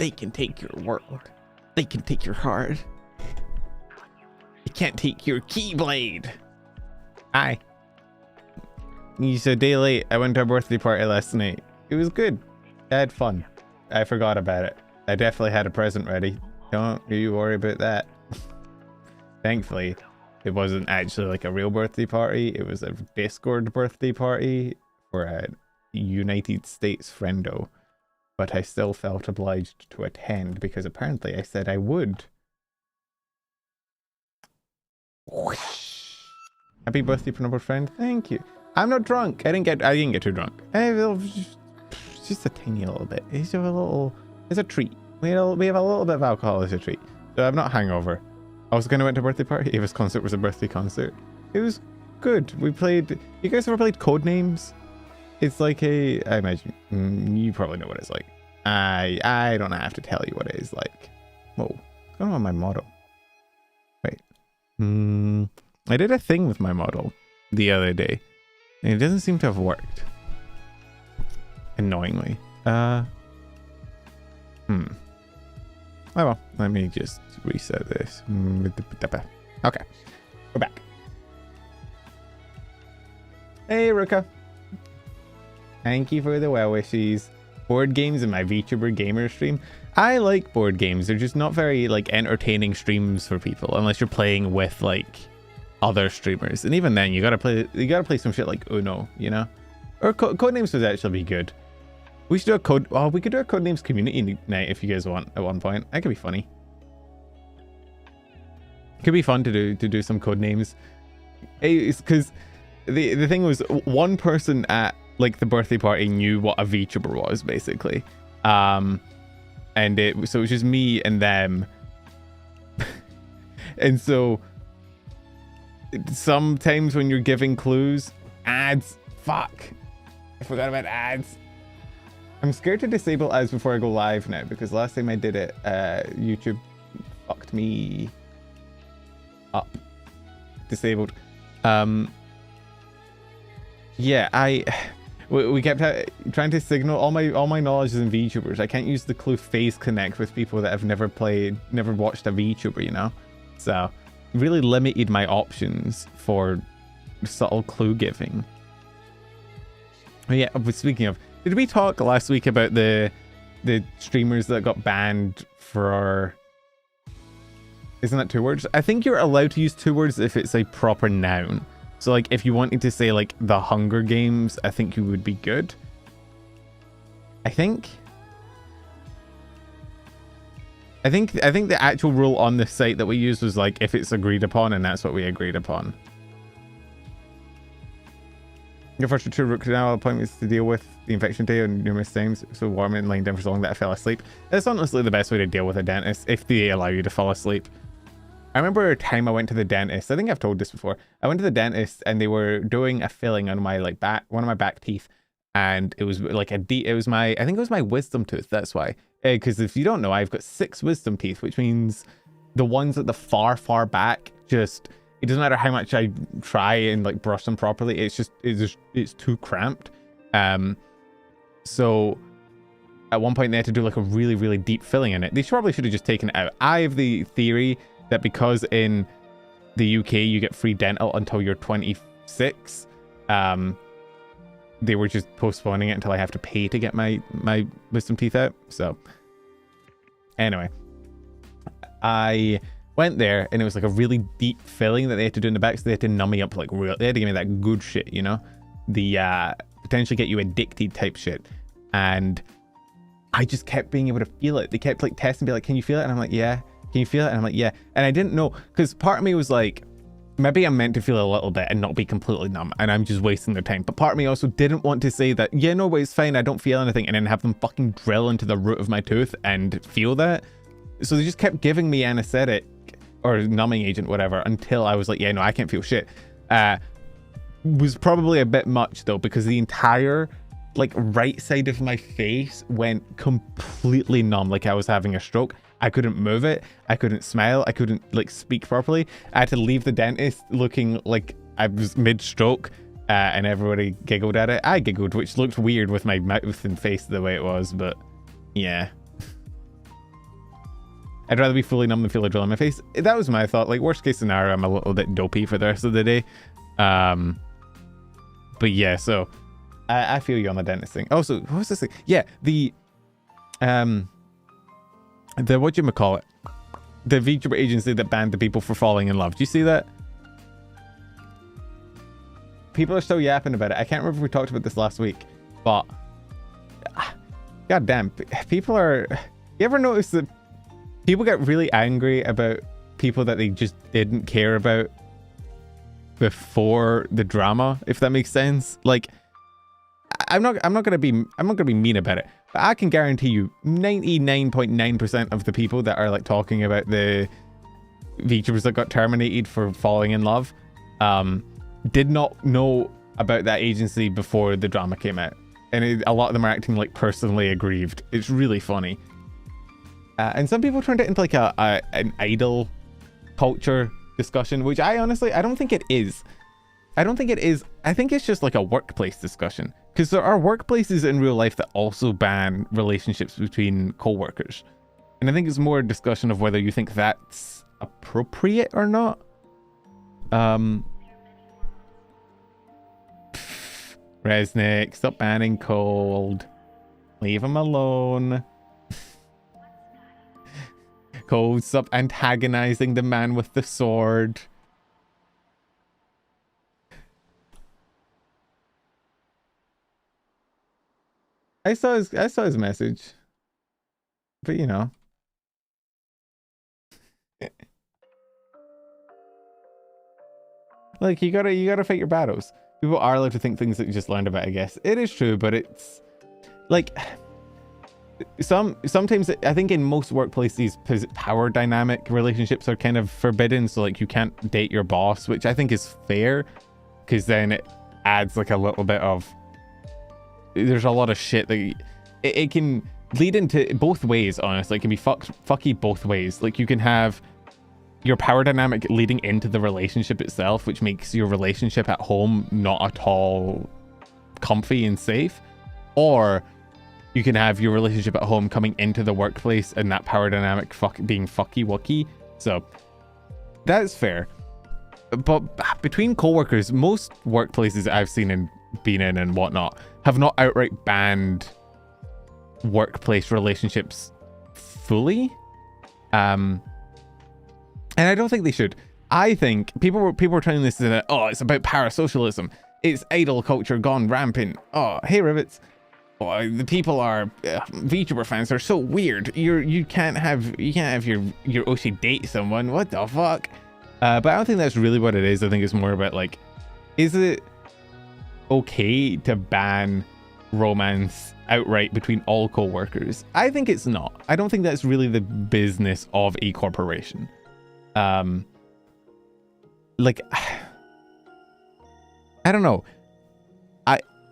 They can take your world. They can take your heart. They can't take your keyblade. Hi. You said day late. I went to a birthday party last night. It was good. I had fun. I forgot about it. I definitely had a present ready. Don't you worry about that. Thankfully, it wasn't actually like a real birthday party. It was a Discord birthday party for a United States friendo. But I still felt obliged to attend because apparently I said I would. Whoosh. Happy birthday, number friend. Thank you. I'm not drunk. I didn't get too drunk. Just a tiny little bit. It's a treat. We have a little bit of alcohol as a treat. So I'm not hangover. I was gonna went to a birthday party. Ava's concert was a birthday concert. It was good. We played. You guys ever played Codenames? It's like I imagine you probably know what it's like. I don't have to tell you what it is like. Whoa, what's going on with my model? Wait. I did a thing with my model the other day, and it doesn't seem to have worked. Annoyingly. Oh well, let me just reset this. Okay, we're back. Hey, Ruka. Thank you for the well wishes. Board games in my VTuber gamer stream. I like board games. They're just not very like entertaining streams for people unless you're playing with like other streamers. And even then, you gotta play some shit like Uno, you know. Or Codenames would actually be good. We should do we could do a Codenames community night if you guys want at one point. That could be funny. It could be fun to do some Codenames. It's because the thing was, one person at like the birthday party knew what a VTuber was basically, and so it was just me and them. And so sometimes when you're giving clues, ads, fuck, I forgot about ads. I'm scared to disable ads before I go live now, because last time I did it, YouTube fucked me up. Disabled. Yeah, we kept trying to signal all my knowledge is in VTubers. I can't use the clue Phase Connect with people that have never watched a VTuber, you know? So really limited my options for subtle clue giving. Oh yeah, but speaking of, did we talk last week about the streamers that got banned for, isn't that 2 words? I think you're allowed to use 2 words if it's a proper noun. So like if you wanted to say like the Hunger Games, I think you would be good. I think the actual rule on the site that we used was like if it's agreed upon, and that's what we agreed upon. Your first two root canal appointments to deal with the infection day on numerous times, so warm and lying down for so long that I fell asleep. That's honestly the best way to deal with a dentist, if they allow you to fall asleep. I remember a time I went to the dentist. I think I've told this before. I went to the dentist and they were doing a filling on my like one of my back teeth, and it was like I think it was my wisdom tooth. That's why. Because if you don't know, I've got 6 wisdom teeth, which means the ones at the far back, just it doesn't matter how much I try and like brush them properly. It's too cramped. So at one point they had to do like a really deep filling in it. They probably should have just taken it out. I have the theory that because in the UK you get free dental until you're 26, they were just postponing it until I have to pay to get my wisdom teeth out. So anyway, I went there and it was like a really deep filling that they had to do in the back, so they had to numb me up like real. They had to give me that good shit, you know, the potentially get you addicted type shit. And I just kept being able to feel it. They kept like testing me like, can you feel it? And I'm like, yeah. Can you feel it? And I'm like, yeah. And I didn't know, because part of me was like, maybe I'm meant to feel a little bit and not be completely numb, and I'm just wasting their time. But part of me also didn't want to say that, yeah, no, but it's fine, I don't feel anything, and then have them fucking drill into the root of my tooth and feel that. So they just kept giving me anesthetic or numbing agent, whatever, until I was like, yeah, no, I can't feel shit. Was probably a bit much though, because the entire like right side of my face went completely numb, like I was having a stroke. I couldn't move it. I couldn't smile. I couldn't like speak properly. I had to leave the dentist looking like I was mid-stroke, and everybody giggled at it. I giggled, which looked weird with my mouth and face the way it was, but yeah. I'd rather be fully numb than feel a drill in my face. That was my thought. Like, worst case scenario, I'm a little bit dopey for the rest of the day. But yeah, so I feel you on the dentist thing. Also, what was this thing? Yeah, the whatchamacallit? The VTuber agency that banned the people for falling in love. Do you see that? People are still yapping about it. I can't remember if we talked about this last week, but god damn, people are... You ever notice that people get really angry about people that they just didn't care about before the drama, if that makes sense? Like, I'm not gonna be mean about it, but I can guarantee you 99.9% of the people that are like talking about the VTubers that got terminated for falling in love did not know about that agency before the drama came out, and a lot of them are acting like personally aggrieved. It's really funny. And some people turned it into like an idol culture discussion, which I don't think it is. I don't think it is. I think it's just like a workplace discussion, because there are workplaces in real life that also ban relationships between co-workers, and I think it's more a discussion of whether you think that's appropriate or not. Resnick, stop banning Cold. Leave him alone. Cold, stop antagonizing the man with the sword. I saw his message. But you know. Like, you gotta fight your battles. People are allowed to think things that you just learned about, I guess. It is true, but it's like sometimes I think in most workplaces power dynamic relationships are kind of forbidden. So like, you can't date your boss, which I think is fair, because then it adds like a little bit of, there's a lot of shit that it can lead into both ways. Honestly, it can be fucky both ways. Like, you can have your power dynamic leading into the relationship itself, which makes your relationship at home not at all comfy and safe, or you can have your relationship at home coming into the workplace and that power dynamic being fucky wucky. So that's fair. But between co-workers, most workplaces I've seen and been in and whatnot have not outright banned workplace relationships fully. And I don't think they should. I think people were turning this into, oh, it's about parasocialism. It's idol culture gone rampant. Oh, hey Rivets. Oh, the people are VTuber fans are so weird. You can't have your Oshi date someone. What the fuck? But I don't think that's really what it is. I think it's more about like, is it okay to ban romance outright between all co-workers? I think it's not. I don't think that's really the business of a corporation. Like, I don't know.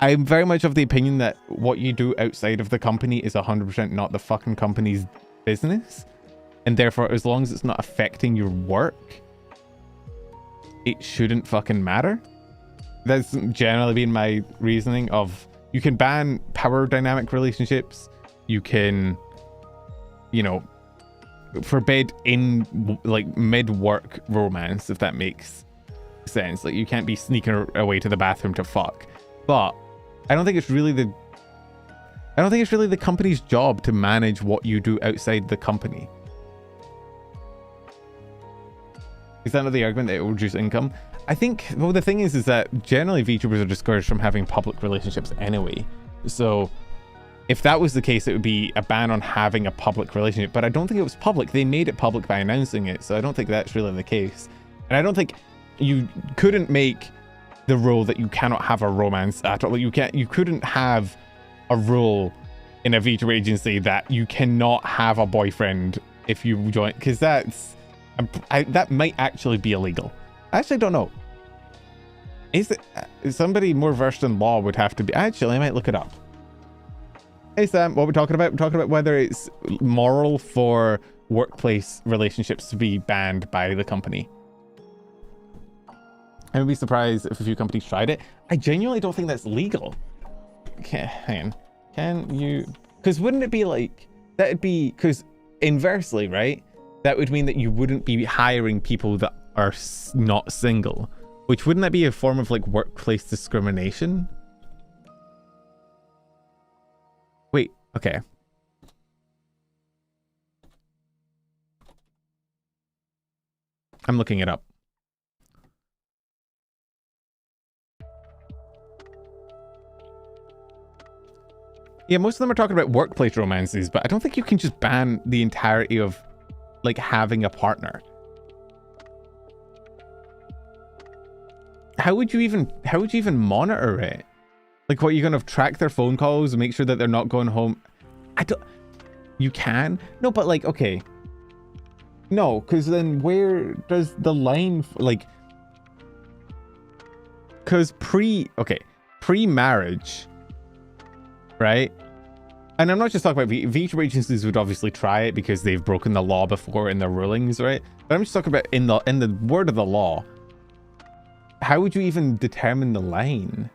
I'm very much of the opinion that what you do outside of the company is 100% not the fucking company's business, and therefore, as long as it's not affecting your work, it shouldn't fucking matter. That's generally been my reasoning of, you can ban power dynamic relationships, you can, you know, forbid in like mid-work romance, if that makes sense. Like, you can't be sneaking away to the bathroom to fuck. But I don't think it's really the company's job to manage what you do outside the company. Is that not the argument that it will reduce income? I think, well, the thing is that generally VTubers are discouraged from having public relationships anyway. So if that was the case, it would be a ban on having a public relationship. But I don't think it was public. They made it public by announcing it. So I don't think that's really the case. And I don't think you couldn't make the rule that you cannot have a romance at all. You couldn't have a rule in a VTuber agency that you cannot have a boyfriend if you join, because that might actually be illegal. I actually don't know. Is somebody more versed in law would have to be? Actually, I might look it up. Hey Sam, what we're talking about? We're talking about whether it's moral for workplace relationships to be banned by the company. I would be surprised if a few companies tried it. I genuinely don't think that's legal. Okay, hang on. Can you... Because wouldn't it be like... That'd be... Because inversely, right? that would mean that you wouldn't be hiring people that are not single, which wouldn't that be a form of like workplace discrimination? Wait, okay. I'm looking it up. Yeah, most of them are talking about workplace romances, but I don't think you can just ban the entirety of like having a partner. How would you even monitor it? Like, what, are you gonna track their phone calls and make sure that they're not going home? You can? No, but like, okay. No, because then where does the line, like, because pre-marriage, right? And I'm not just talking about VTuber agencies would obviously try it because they've broken the law before in their rulings, right? But I'm just talking about in the word of the law. How would you even determine the line?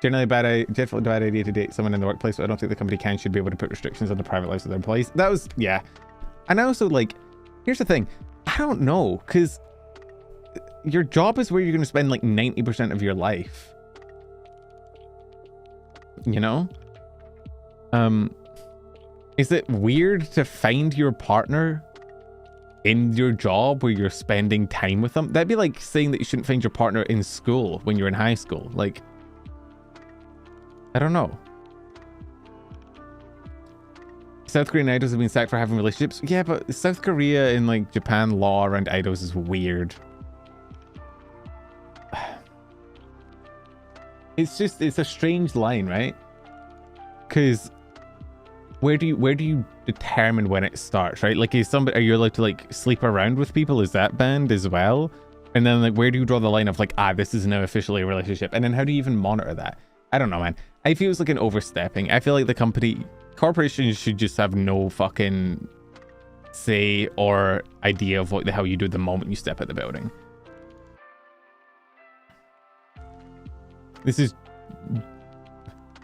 Definitely bad idea to date someone in the workplace, but I don't think the company should be able to put restrictions on the private lives of their employees. That was, yeah. And also, like, here's the thing. I don't know, because your job is where you're going to spend like 90% of your life. You know? Is it weird to find your partner in your job where you're spending time with them? That'd be like saying that you shouldn't find your partner in school when you're in high school. Like, I don't know. South Korean idols have been sacked for having relationships. Yeah, but South Korea and like Japan law around idols is weird. It's a strange line, right? Because where do you determine when it starts, right? Like, are you allowed to like sleep around with people? Is that banned as well? And then like, where do you draw the line of like, this is now officially a relationship? And then how do you even monitor that? I don't know, man. I feel it's like an overstepping. I feel like the corporations should just have no fucking say or idea of what the hell you do the moment you step out the building. This is...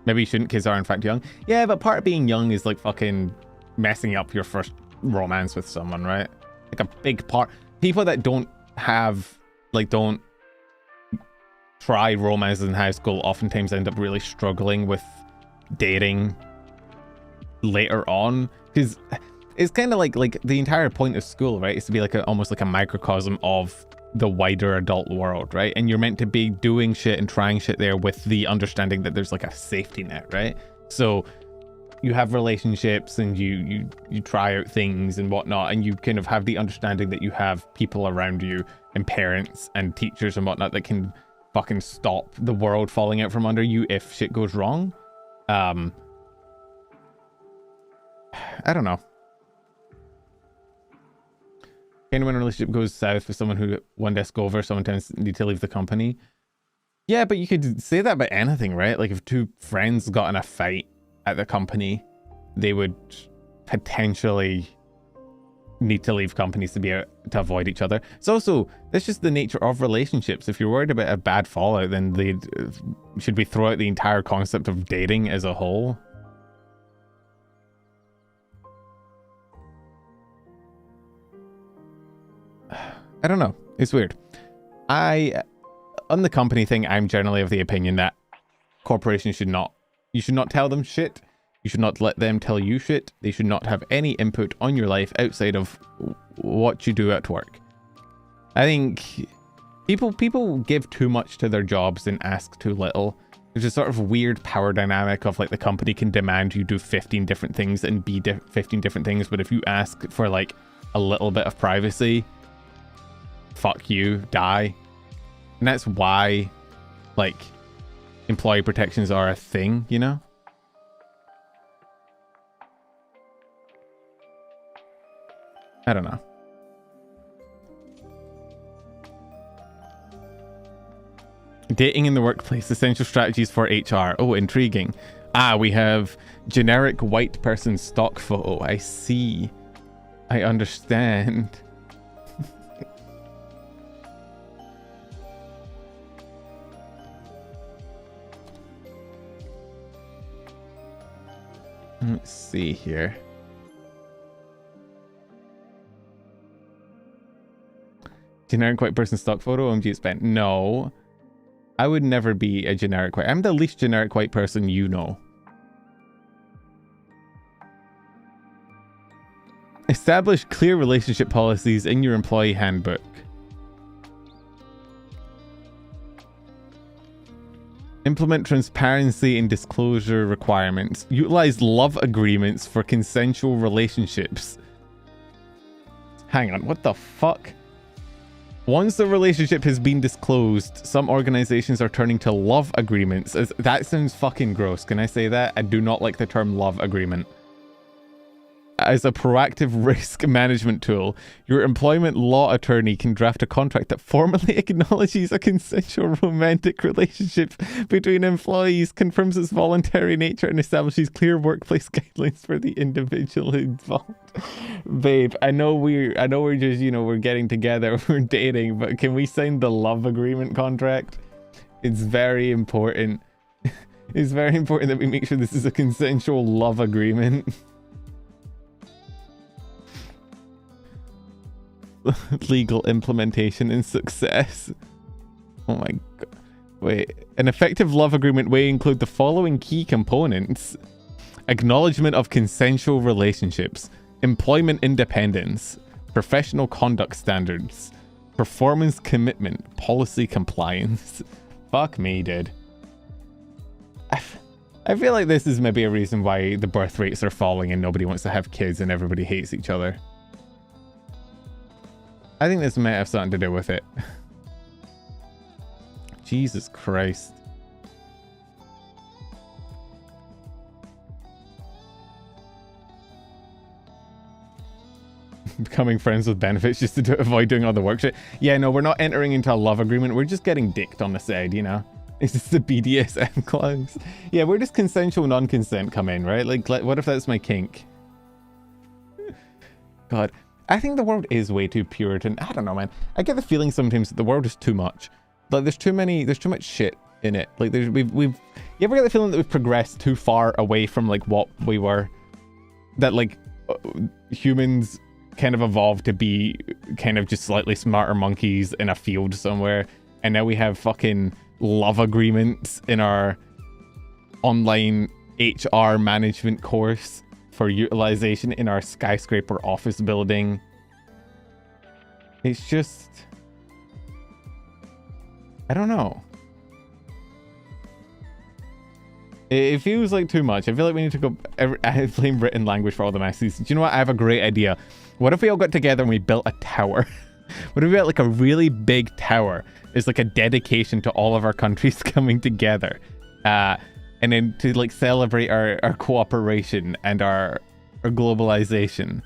Maybe you shouldn't, kids are in fact young. Yeah, but part of being young is like fucking messing up your first romance with someone, right? Like a big part. People that don't try romance in high school oftentimes end up really struggling with dating later on. Because it's kind of like the entire point of school, right? Is to be like almost like a microcosm of the wider adult world, right? And you're meant to be doing shit and trying shit there with the understanding that there's like a safety net, right? So you have relationships and you try out things and whatnot, and you kind of have the understanding that you have people around you and parents and teachers and whatnot that can fucking stop the world falling out from under you if shit goes wrong. I don't know. And when a relationship goes south with someone who one desk over, someone tends to need to leave the company. Yeah, but you could say that about anything, right? Like if two friends got in a fight at the company, they would potentially need to leave companies to avoid each other. It's also, that's just the nature of relationships. If you're worried about a bad fallout, then should we throw out the entire concept of dating as a whole? I don't know. It's weird. On the company thing, I'm generally of the opinion that corporations you should not tell them shit. You should not let them tell you shit. They should not have any input on your life outside of what you do at work. I think people give too much to their jobs and ask too little. There's a sort of weird power dynamic of like the company can demand you do 15 different things and be 15 different things, but if you ask for like a little bit of privacy, fuck you, die. And that's why like employee protections are a thing, you know? I don't know. Dating in the workplace, essential strategies for HR. Oh, intriguing. We have generic white person stock photo. I see. I understand. Let's see here. Generic white person stock photo, OMG it's bent. No. I would never be a generic white. I'm the least generic white person you know. Establish clear relationship policies in your employee handbook. Implement transparency and disclosure requirements. Utilize love agreements for consensual relationships. Hang on, what the fuck? Once the relationship has been disclosed, some organizations are turning to love agreements. That sounds fucking gross. Can I say that? I do not like the term love agreement. As a proactive risk management tool, your employment law attorney can draft a contract that formally acknowledges a consensual romantic relationship between employees, confirms its voluntary nature, and establishes clear workplace guidelines for the individual involved. Babe, I know we're just, you know, we're getting together, we're dating, but can we sign the love agreement contract? It's very important. It's very important that we make sure this is a consensual love agreement. Legal implementation and success. Oh my god. Wait. An effective love agreement may include the following key components: acknowledgement of consensual relationships, employment independence, professional conduct standards, performance commitment, policy compliance. Fuck me, dude. I feel like this is maybe a reason why the birth rates are falling and nobody wants to have kids and everybody hates each other. I think this might have something to do with it. Jesus Christ. Becoming friends with benefits just to avoid doing all the work shit. Yeah, no, we're not entering into a love agreement. We're just getting dicked on the side, you know? Is this the BDSM clause? Yeah, where does consensual non-consent come in, right? Like, what if that's my kink? God. I think the world is way too Puritan. I don't know, man. I get the feeling sometimes that the world is too much. Like, there's too much shit in it. Like, you ever get the feeling that we've progressed too far away from, like, what we were? That, like, humans kind of evolved to be kind of just slightly smarter monkeys in a field somewhere. And now we have fucking love agreements in our online HR management course for utilization in our skyscraper office building. It's just, I don't know. It feels like too much. I feel like we need to go. I blame written language for all the messes. Do you know what? I have a great idea. What if we all got together and we built a tower? What if we got like a really big tower? It's like a dedication to all of our countries coming together. And then to like celebrate our cooperation and our globalization.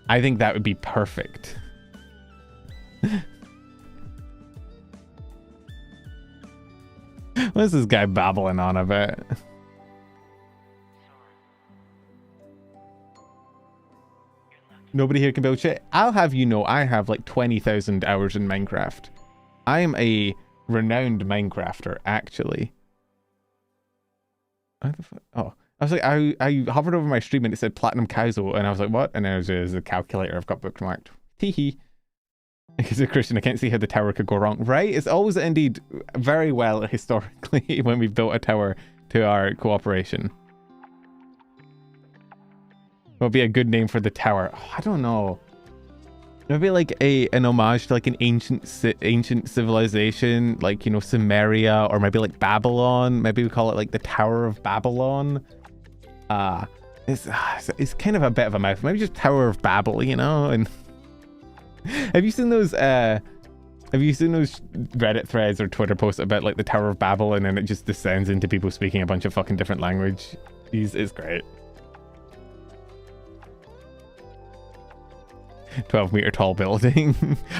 I think that would be perfect. What's this guy babbling on about? Nobody here can build shit. I'll have you know, I have like 20,000 hours in Minecraft. I am a renowned Minecrafter, actually. Oh, I was like, I hovered over my stream and it said Platinum Kaizo, and I was like, what? And it was a calculator I've got bookmarked. Teehee. Because a Christian, I can't see how the tower could go wrong. Right? It's always ended very well historically when we built a tower to our cooperation. What would be a good name for the tower? Oh, I don't know. Maybe like an homage to like an ancient civilization, like, you know, Sumeria, or maybe like Babylon. Maybe we call it like the Tower of Babylon. It's kind of a bit of a mouth. Maybe just Tower of Babel, you know. And have you seen those Reddit threads or Twitter posts about like the Tower of Babel, and then it just descends into people speaking a bunch of fucking different language? It's great. 12-meter tall building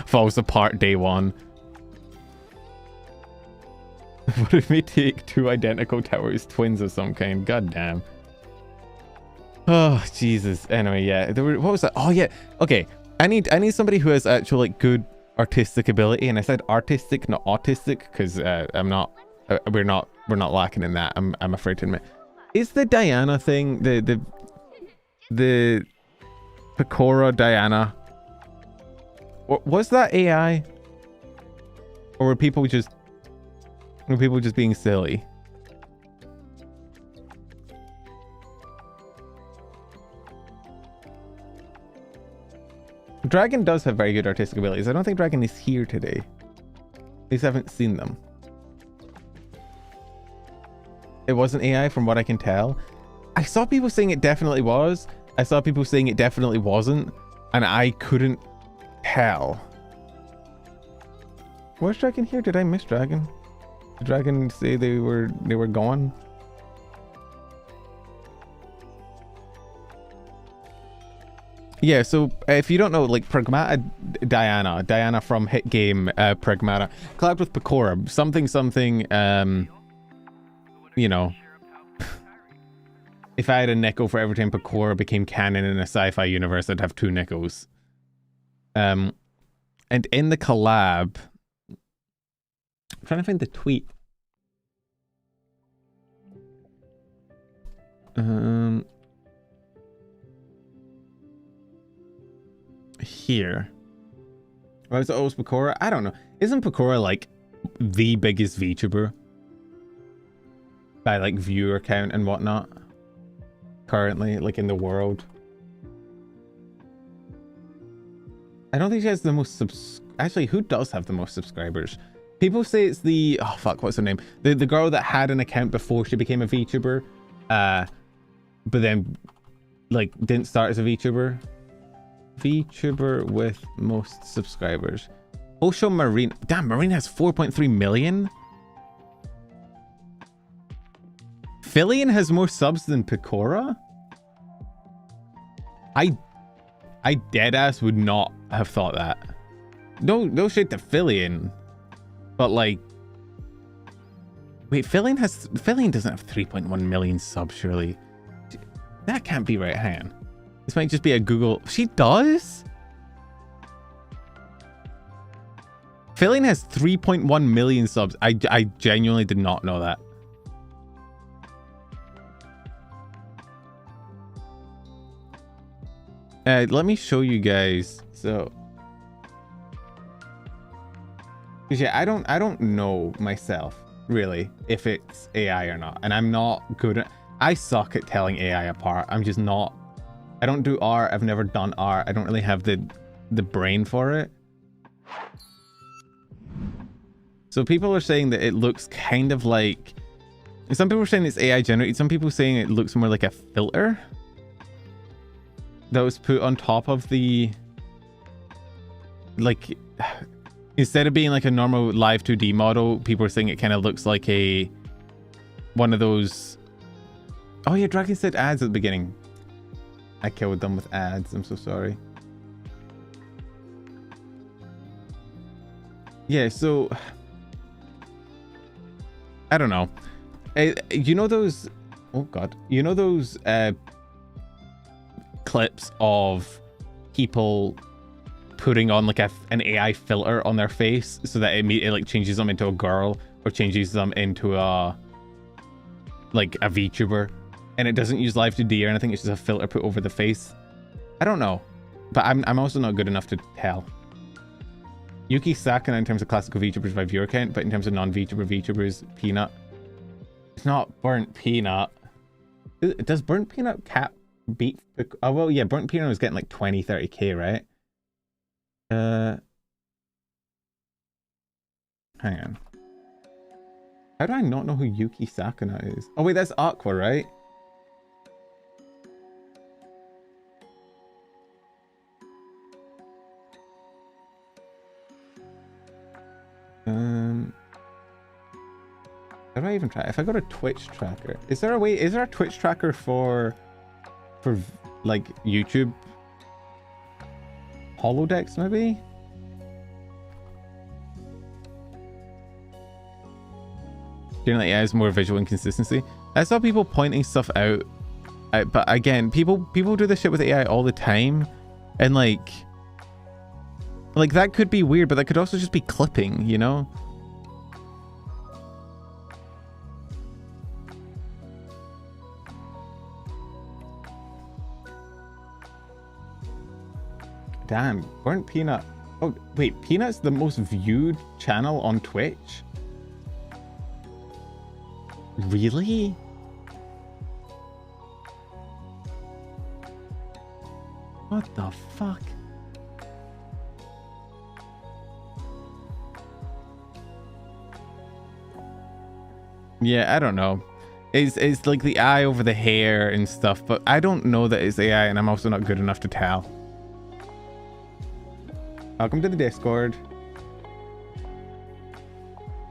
falls apart day one. What if we take two identical towers, twins of some kind? God damn. Oh Jesus. Anyway, yeah. What was that? Oh yeah. Okay. I need somebody who has actual like good artistic ability, and I said artistic, not autistic, because I'm not. We're not lacking in that. I'm afraid to admit. Is the Diana thing the Pecora Diana? Was that AI? Or were people just being silly? Dragon does have very good artistic abilities. I don't think Dragon is here today. At least I haven't seen them. It wasn't AI from what I can tell. I saw people saying it definitely was. I saw people saying it definitely wasn't. And I couldn't tell. Was Dragon here? Did I miss Dragon? Did Dragon say they were gone? Yeah, so if you don't know, like Pragmata Diana from hit game Pragmata, collabed with Pecora, something, you know, if I had a nickel for every time Pecora became canon in a sci-fi universe, I'd have 2 nickels. And in the collab, I'm trying to find the tweet. Here. Why was it always Pecora? I don't know. Isn't Pecora like the biggest VTuber by like viewer count and whatnot currently, like in the world? I don't think she has the most actually, who does have the most subscribers? People say it's the, oh fuck, what's her name? The girl that had an account before she became a VTuber, but then like didn't start as a VTuber. VTuber with most subscribers. Also Marine. Damn, Marine has 4.3 million. Fillion has more subs than Pecora? I deadass would not have thought that. No shade to Fillion. But like, wait, Fillion doesn't have 3.1 million subs, surely. That can't be right. Hang on. This might just be a Google. She does? Fillion has 3.1 million subs. I genuinely did not know that. Let me show you guys. So, yeah, I don't know myself really if it's AI or not, and I'm not good at. I suck at telling AI apart. I'm just not. I don't do art. I've never done art. I don't really have the brain for it. So people are saying that it looks kind of like. Some people are saying it's AI generated. Some people are saying it looks more like a filter that was put on top of the, like, instead of being like a normal live 2D model, people are saying it kind of looks like one of those. Oh yeah, Dragon said ads at the beginning. I killed them with ads. I'm so sorry. Yeah, so I don't know. You know those? Oh god, you know those clips of people putting on like an AI filter on their face so that it like changes them into a girl or changes them into a VTuber, and it doesn't use live 2D or anything. It's just a filter put over the face. I don't know, but I'm also not good enough to tell. Yuki Sakana in terms of classical VTubers by viewer count, but in terms of VTubers, Peanut. It's not Burnt Peanut. Does Burnt Peanut beat? Oh well, yeah, Burnt Peanut was getting like 20-30k, right? Hang on. How do I not know who Yuki Sakana is? Oh wait, that's Aqua, right? How do I even try? If I go to Twitch tracker, is there a Twitch tracker for like YouTube holodecks maybe? Generally, yeah, it's more visual inconsistency. I saw people pointing stuff out, but again, people do this shit with AI all the time, and like that could be weird, but that could also just be clipping, you know? Damn, Burnt Peanut. Oh, wait, Peanut's the most viewed channel on Twitch? Really? What the fuck? Yeah, I don't know. It's like the eye over the hair and stuff, but I don't know that it's AI, and I'm also not good enough to tell. Welcome to the Discord.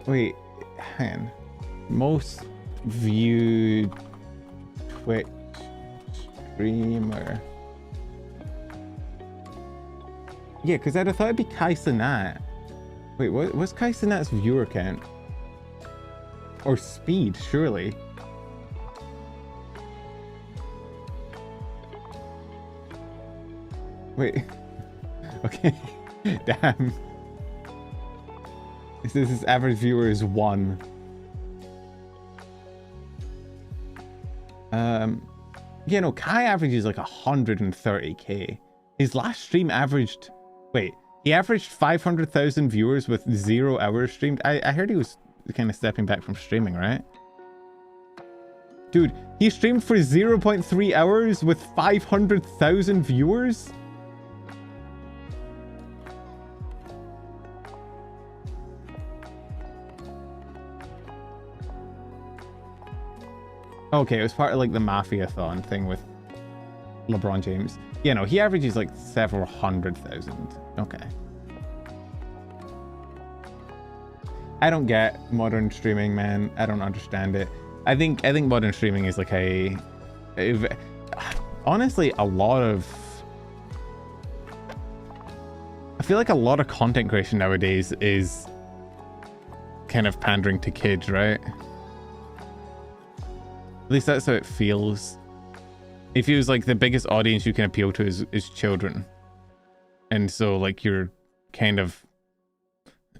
Wait, hang on. Most viewed Twitch streamer. Yeah, because I'd have thought it'd be Kai Cenat. Wait, what's Kai Cenat's viewer count? Or speed, surely. Wait. Okay. Damn. This is average viewer is 1. Yeah, no, Kai averages like 130k. His last stream averaged... Wait, he averaged 500,000 viewers with 0 hours streamed. I heard he was kind of stepping back from streaming, right? Dude, he streamed for 0.3 hours with 500,000 viewers? Okay, it was part of like the Mafia-thon thing with LeBron James. Yeah, no, he averages like several 100,000. Okay. I don't get modern streaming, man. I don't understand it. I think modern streaming is like honestly, a lot of... I feel like a lot of content creation nowadays is kind of pandering to kids, right? At least that's how it feels. It feels like the biggest audience you can appeal to is children. And so like you're kind of...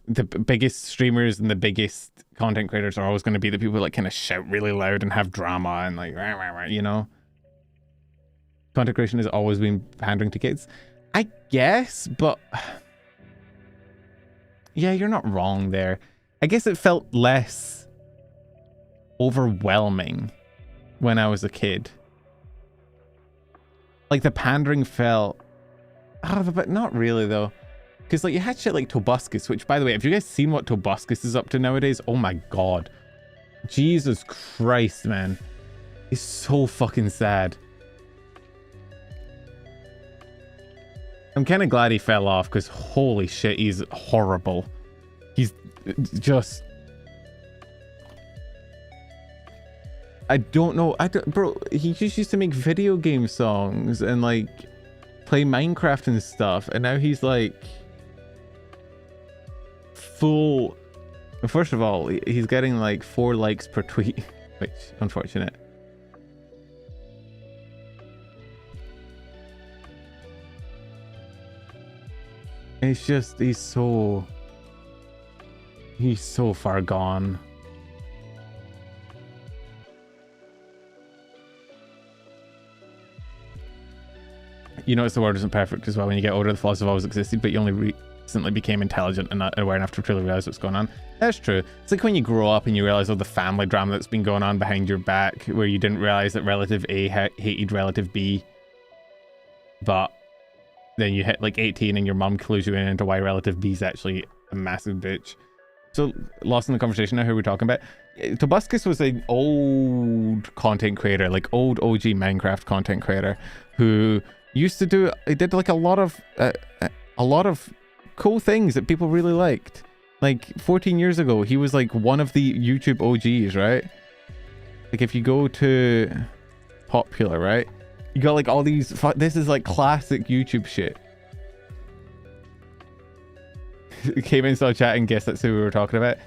The biggest streamers and the biggest content creators are always going to be the people who like kind of shout really loud and have drama and like, rah, rah, rah, you know? Content creation has always been pandering to kids. I guess, but... Yeah, you're not wrong there. I guess it felt less overwhelming when I was a kid. Like the pandering felt... Oh, but not really though. Because like you had shit like Tobuscus, which by the way, have you guys seen what Tobuscus is up to nowadays? Oh my god. Jesus Christ, man. It's so fucking sad. I'm kind of glad he fell off because holy shit, he's horrible. He's just... I don't know. Bro, he just used to make video game songs and like play Minecraft and stuff. And now he's like full... First of all, he's getting like 4 likes per tweet, which unfortunate. It's just, he's so far gone. You notice the world isn't perfect as well. When you get older, the flaws have always existed, but you only recently became intelligent and aware enough to truly realize what's going on. That's true. It's like when you grow up and you realize all the family drama that's been going on behind your back, where you didn't realize that relative A hated relative B, but then you hit like 18 and your mom clues you in into why relative B is actually a massive bitch. So, lost in the conversation now, who are we talking about? Tobuscus was an old content creator, like old OG Minecraft content creator, who used to do, he did like a lot of cool things that people really liked. Like 14 years ago, he was like one of the YouTube OGs, right? Like if you go to popular, right? You got like all these, this is like classic YouTube shit. Came in, saw chat and guessed that's who we were talking about.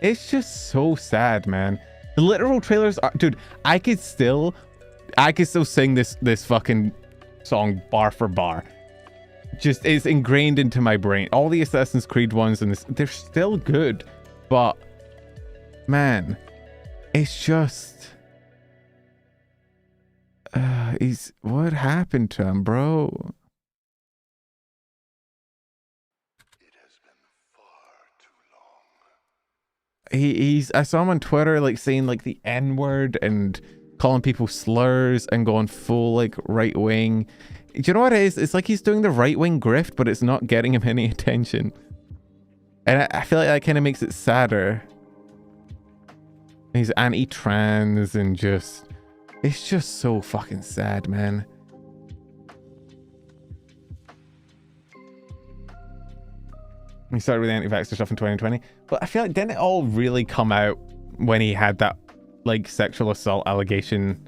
It's just so sad, man. The literal trailers are, dude, I could still sing this fucking song bar for bar. Just is ingrained into my brain. All the Assassin's Creed ones and this, they're still good, but man, it's just what happened to him, bro? I saw him on Twitter like saying like the N-word and calling people slurs and going full like right wing. Do you know what it is? It's like he's doing the right wing grift, but it's not getting him any attention. And I feel like that kind of makes it sadder. He's anti-trans and just, it's just so fucking sad, man. He started with the anti-vaxxer stuff in 2020, but I feel like didn't it all really come out when he had that like sexual assault allegation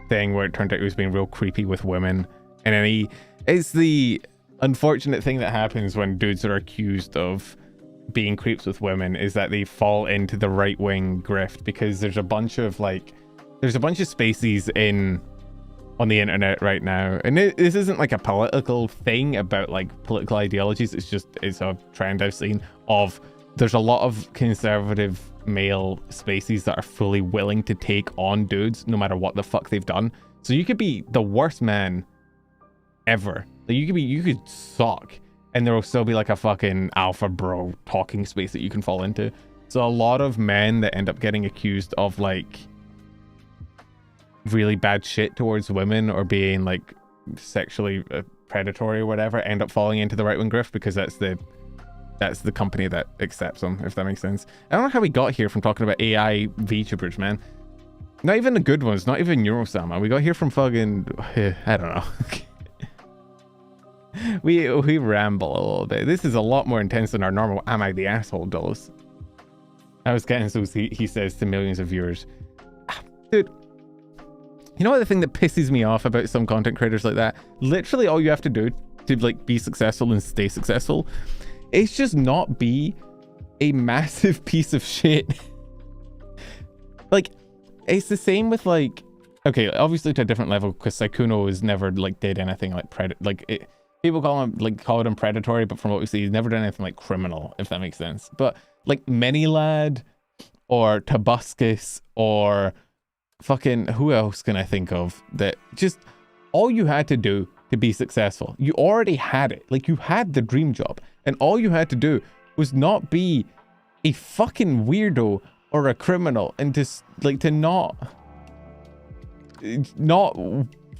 thing where it turned out he was being real creepy with women, and then it's the unfortunate thing that happens when dudes are accused of being creeps with women is that they fall into the right-wing grift, because there's a bunch of spacies on the internet right now, and this isn't like a political thing about like political ideologies, it's a trend I've seen of there's a lot of conservative male spacies that are fully willing to take on dudes no matter what the fuck they've done. So you could be the worst man ever, like you could suck, and there will still be like a fucking alpha bro talking space that you can fall into. So a lot of men that end up getting accused of like really bad shit towards women or being like sexually predatory or whatever end up falling into the right-wing grift, because that's the company that accepts them, if that makes sense. I don't know how we got here from talking about AI VTubers, man. Not even the good ones, not even Neurosama. We got here from fucking I don't know. we ramble a little bit. This is a lot more intense than our normal am I the asshole dose. I was getting so he says to millions of viewers. Dude, you know what the thing that pisses me off about some content creators like that? Literally all you have to do to like be successful and stay successful is just not be a massive piece of shit. Like, it's the same with like, okay, obviously to a different level, because Saikuno has never like did anything like people call him predatory, but from what we see, he's never done anything like criminal, if that makes sense. But like Minilad or Tabuscus or fucking who else can I think of that just all you had to do to be successful, you already had it. Like you had the dream job, and all you had to do was not be a fucking weirdo or a criminal, and just like to not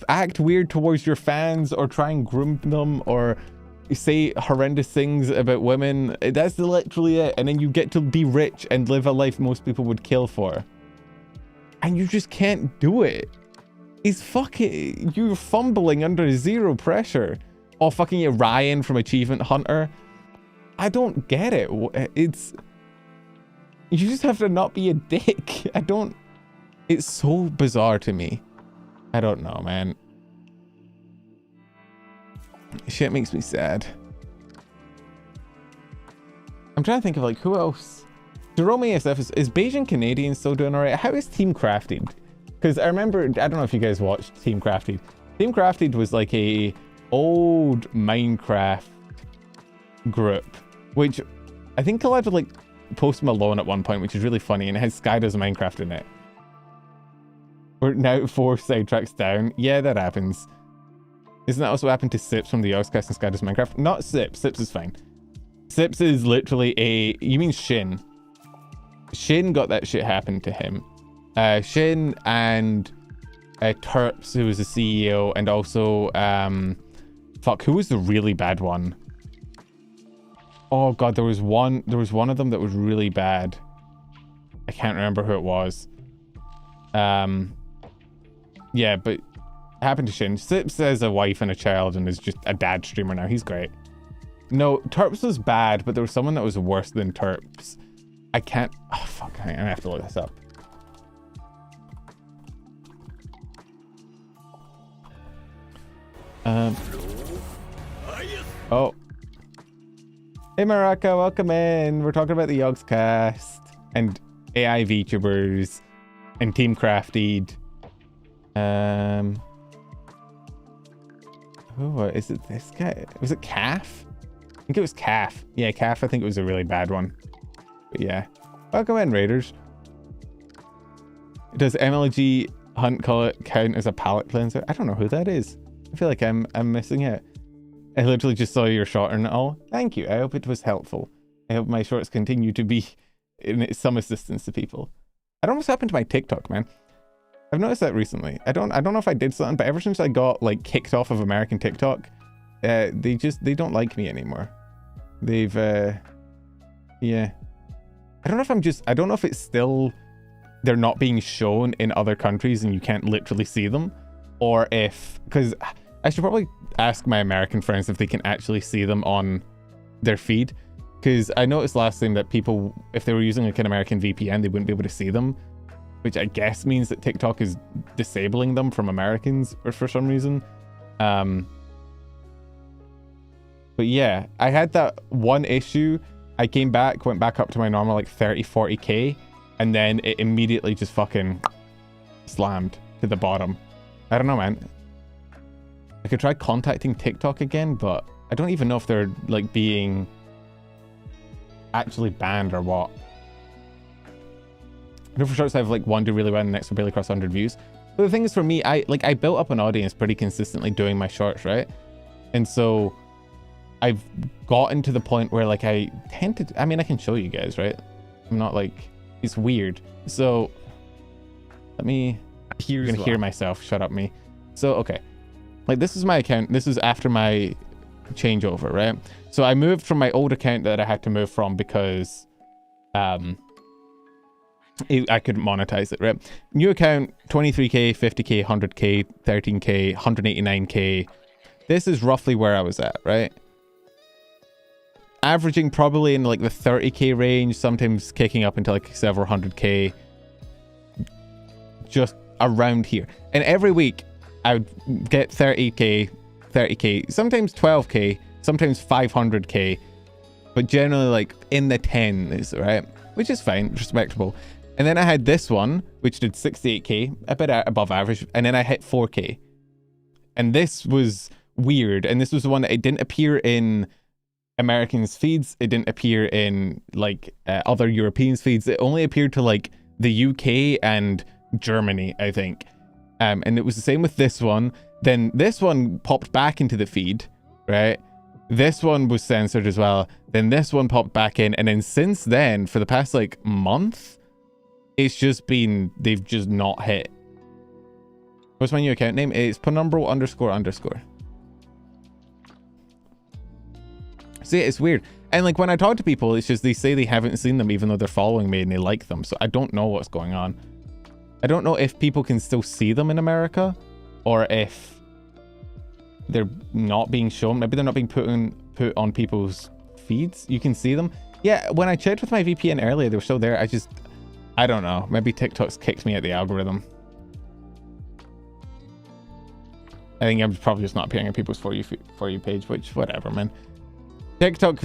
act weird towards your fans or try and groom them or say horrendous things about women. That's literally it. And then you get to be rich and live a life most people would kill for, and you just can't do it. It's fucking, you're fumbling under zero pressure. Oh, fucking Ryan from Achievement Hunter. I don't get it. It's, you just have to not be a dick. It's so bizarre to me. I don't know, man. Shit makes me sad. I'm trying to think of like who else. Jerome ASF is Beijing Canadian still doing alright? How is Team Crafted? Because I remember, I don't know if you guys watched Team Crafted. Team Crafted was like a old Minecraft group, which I think collabed with like Post Malone at one point, which is really funny, and it has Sky Does Minecraft in it. We're now 4 sidetracks down. Yeah, that happens. Isn't that also happened to Sips from the Yogscast and Sky Does Minecraft? Not Sips. Sips is fine. Sips is literally a... You mean Shin. Shin got that shit happen to him. Shin and Terps, who was the CEO, and also... fuck, who was the really bad one? Oh god, there was one of them that was really bad. I can't remember who it was. Yeah, but it happened to Shin. Sips has a wife and a child and is just a dad streamer now. He's great. No, Terps was bad, but there was someone that was worse than Terps. I can't... Oh, fuck. I'm gonna have to look this up. Oh. Hey, Maraka, welcome in. We're talking about the Yogscast and AI VTubers and Team Crafted. Oh, is it this guy? Was it Calf? I think it was Calf. Yeah, Calf. I think it was a really bad one. But yeah. Welcome in, Raiders. Does MLG Hunt count as a palate cleanser? I don't know who that is. I feel like I'm missing it. I literally just saw your short and all. Thank you. I hope it was helpful. I hope my shorts continue to be some assistance to people. I don't know what's happened to my TikTok, man. I've noticed that recently. I don't know if I did something, but ever since I got like kicked off of American TikTok, they don't like me anymore. They've yeah. I don't know if it's still they're not being shown in other countries and you can't literally see them, or if, because I should probably ask my American friends if they can actually see them on their feed, because I noticed last time that people, if they were using like an American VPN, they wouldn't be able to see them, which I guess means that TikTok is disabling them from Americans or for some reason. But yeah, I had that one issue. I came back, went back up to my normal like 30-40k, and then it immediately just fucking slammed to the bottom. I don't know, man. I could try contacting TikTok again, but I don't even know if they're like being actually banned or what. No, for shorts, I've like one do really well and the next will barely cross 100 views. But the thing is, for me, I built up an audience pretty consistently doing my shorts, right? And so I've gotten to the point where like I tend to, I mean, I can show you guys, right? I'm not like, it's weird. So let me, I'm gonna hear myself, shut up me. So, okay. Like this is my account. This is after my changeover, right? So I moved from my old account that I had to move from because I couldn't monetize it, right? New account, 23k, 50k, 100k, 13k, 189k. This is roughly where I was at, right? Averaging probably in like the 30k range, sometimes kicking up into like several 100k, just around here. And every week I would get 30k, sometimes 12k, sometimes 500k, but generally like in the 10s, right? Which is fine, respectable. And then I had this one, which did 68k, a bit above average, and then I hit 4k. And this was weird, and this was the one that it didn't appear in Americans' feeds, it didn't appear in like other Europeans' feeds, it only appeared to like the UK and Germany, I think. And it was the same with this one. Then this one popped back into the feed, right? This one was censored as well. Then this one popped back in. And then since then, for the past like month, it's just been, they've just not hit. What's my new account name? It's penumbral __. See, it's weird. And like when I talk to people, it's just they say they haven't seen them even though they're following me and they like them. So I don't know what's going on. I don't know if people can still see them in America or if they're not being shown. Maybe they're not being put on people's feeds. You can see them. Yeah, when I checked with my VPN earlier, they were still there. I don't know. Maybe TikTok's kicked me at the algorithm. I think I'm probably just not appearing on people's For You page, which, whatever, man. TikTok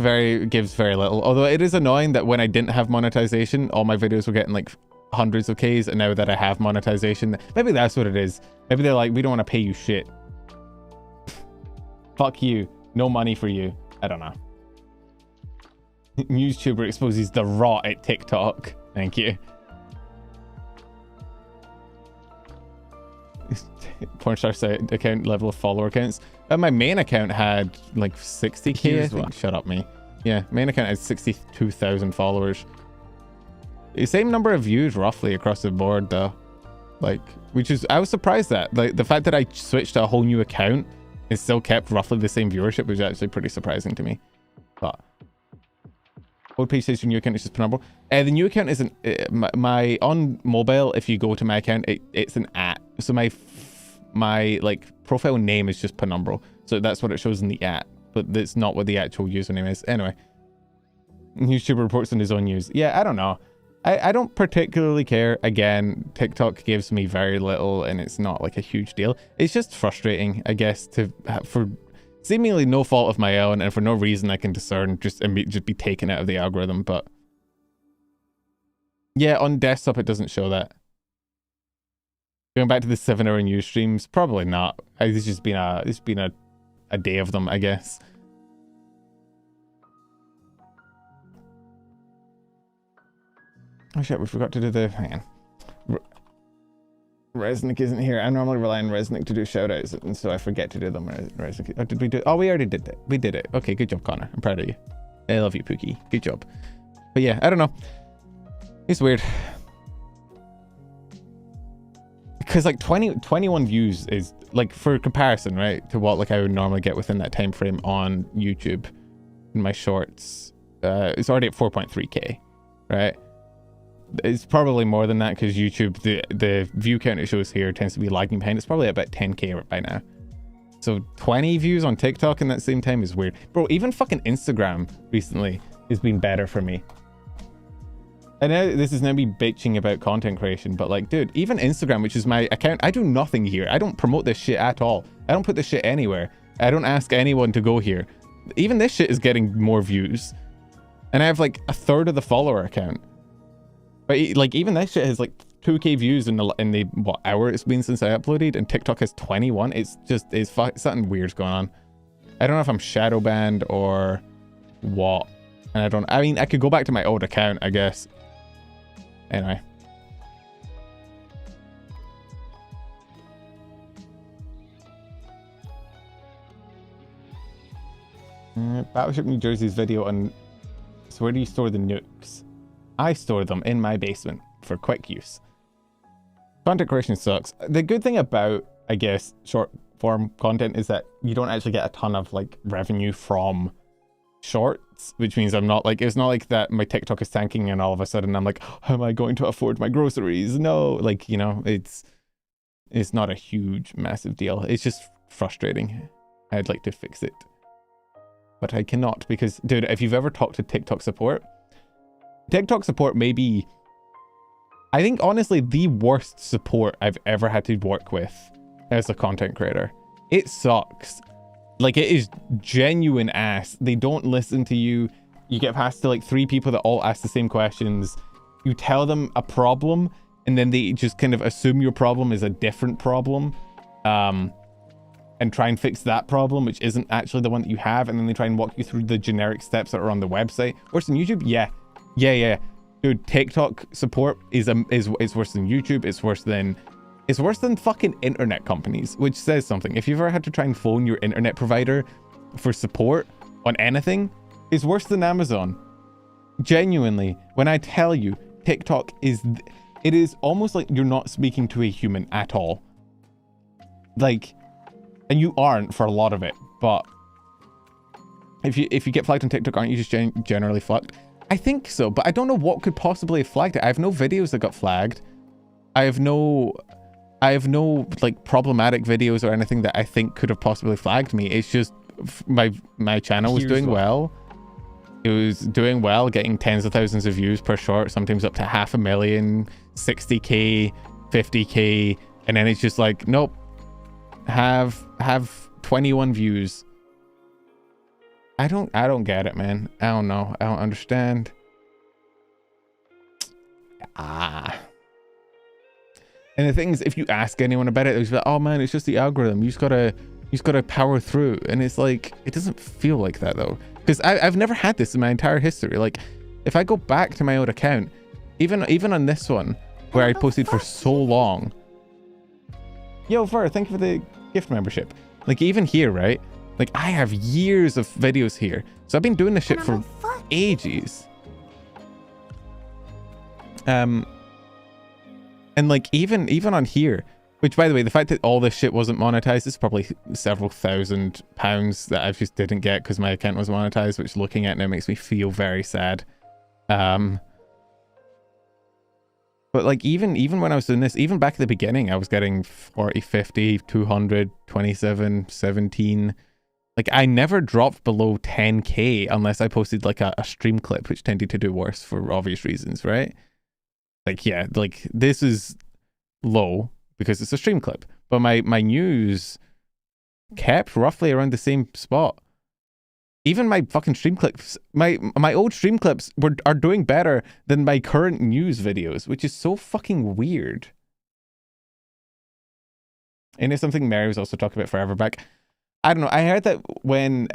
gives very little. Although it is annoying that when I didn't have monetization, all my videos were getting like hundreds of Ks, and now that I have monetization, maybe that's what it is. Maybe they're like, we don't want to pay you shit. Fuck you. No money for you. I don't know. YouTuber exposes the rot at TikTok. Thank you. Pornstar site account level of follower counts. My main account had like 60k, I think. Shut up, me. Yeah, main account had 62,000 followers. The same number of views roughly across the board though. Like, which is, I was surprised that like the fact that I switched to a whole new account and still kept roughly the same viewership was actually pretty surprising to me. But old page says your new account is just penumbral. The new account isn't my on mobile. If you go to my account, it's an @ so my like profile name is just penumbral, so that's what it shows in the @ but that's not what the actual username is. Anyway, YouTuber reports on his own news. Yeah, I don't know. I don't particularly care. Again, TikTok gives me very little and it's not like a huge deal. It's just frustrating, I guess, for seemingly no fault of my own and for no reason I can discern, just be taken out of the algorithm. But yeah, on desktop it doesn't show that. Going back to the 7-hour news streams, probably not. It's just been a day of them, I guess. Oh shit, we forgot to do the... Hang on. Resnick isn't here. I normally rely on Resnick to do shoutouts, and so I forget to do them. Resnick. Oh, did we do... Oh, we already did that. We did it. Okay, good job, Connor. I'm proud of you. I love you, Pookie. Good job. But yeah, I don't know. It's weird. Because like 21 views is like, for comparison, right, to what like I would normally get within that time frame on YouTube in my shorts. It's already at 4.3k, right? It's probably more than that because YouTube, the view count it shows here tends to be lagging behind. It's probably about 10k by now. So 20 views on TikTok in that same time is weird. Bro, even fucking Instagram recently has been better for me. I know this is now me bitching about content creation, but like, dude, even Instagram, which is my account, I do nothing here. I don't promote this shit at all. I don't put this shit anywhere. I don't ask anyone to go here. Even this shit is getting more views. And I have like a third of the follower account. But like, even that shit has like 2k views in the what hour it's been since I uploaded, and TikTok has 21. It's just, something weird's going on. I don't know if I'm shadow banned or what. And I mean, I could go back to my old account, I guess. Anyway. Battleship New Jersey's video on, so where do you store the nukes? I store them in my basement for quick use. Content creation sucks. The good thing about, I guess, short form content is that you don't actually get a ton of like revenue from shorts, which means I'm not like, it's not like that my TikTok is tanking and all of a sudden I'm like, how am I going to afford my groceries? No, like, you know, it's not a huge, massive deal. It's just frustrating. I'd like to fix it, but I cannot because, dude, if you've ever talked to TikTok support may be, I think, honestly, the worst support I've ever had to work with as a content creator. It sucks. Like, it is genuine ass. They don't listen to you. You get passed to like 3 people that all ask the same questions. You tell them a problem, and then they just kind of assume your problem is a different problem. And try and fix that problem, which isn't actually the one that you have. And then they try and walk you through the generic steps that are on the website. Worse than YouTube? Yeah. Dude, TikTok support is worse than YouTube. It's worse than fucking internet companies, which says something. If you've ever had to try and phone your internet provider for support on anything, it's worse than Amazon. Genuinely, when I tell you, TikTok it is almost like you're not speaking to a human at all. Like, and you aren't for a lot of it, but if you get flagged on TikTok, aren't you just generally flagged? I think so, but I don't know what could possibly have flagged it. I have no videos that got flagged. I have no like problematic videos or anything that I think could have possibly flagged me. It's just my channel was doing well. It was doing well, getting tens of thousands of views per short, sometimes up to 500,000, 60k, 50k, and then it's just like, nope, have 21 views. I don't get it, man. I don't know. I don't understand. And the thing is, if you ask anyone about it, they'll be like, oh man, it's just the algorithm. You just gotta power through. And it's like, it doesn't feel like that though. Because I've never had this in my entire history. Like, if I go back to my old account, even on this one, where I posted for so long. Yo, Ver, thank you for the gift membership. Like, even here, right? Like, I have years of videos here. So I've been doing this shit for ages. And like, even on here, which, by the way, the fact that all this shit wasn't monetized is probably several £1,000s that I just didn't get because my account was monetized, which looking at now makes me feel very sad. But like, even when I was doing this, even back at the beginning, I was getting 40, 50, 200, 27, 17. Like, I never dropped below 10k unless I posted like a stream clip, which tended to do worse for obvious reasons, right? Like, yeah, like, this is low because it's a stream clip, but my news kept roughly around the same spot. Even my fucking stream clips, my old stream clips are doing better than my current news videos, which is so fucking weird. And it's something Mary was also talking about forever back. I don't know. I heard that when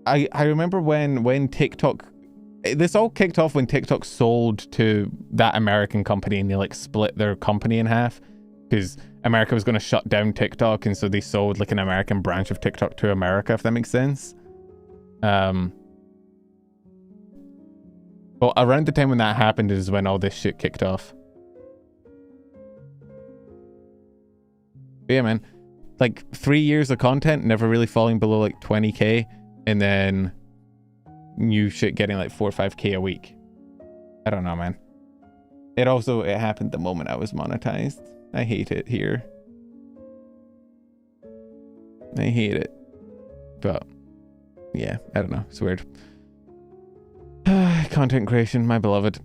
I remember when TikTok, this all kicked off when TikTok sold to that American company, and they like split their company in half because America was going to shut down TikTok, and so they sold like an American branch of TikTok to America, if that makes sense. Well, around the time when that happened is when all this shit kicked off. But yeah, man. Like 3 years of content, never really falling below like 20k, and then new shit getting like 4 or 5k a week. I don't know, man. It happened the moment I was monetized. I hate it here. I hate it. But yeah, I don't know. It's weird. Content creation, my beloved.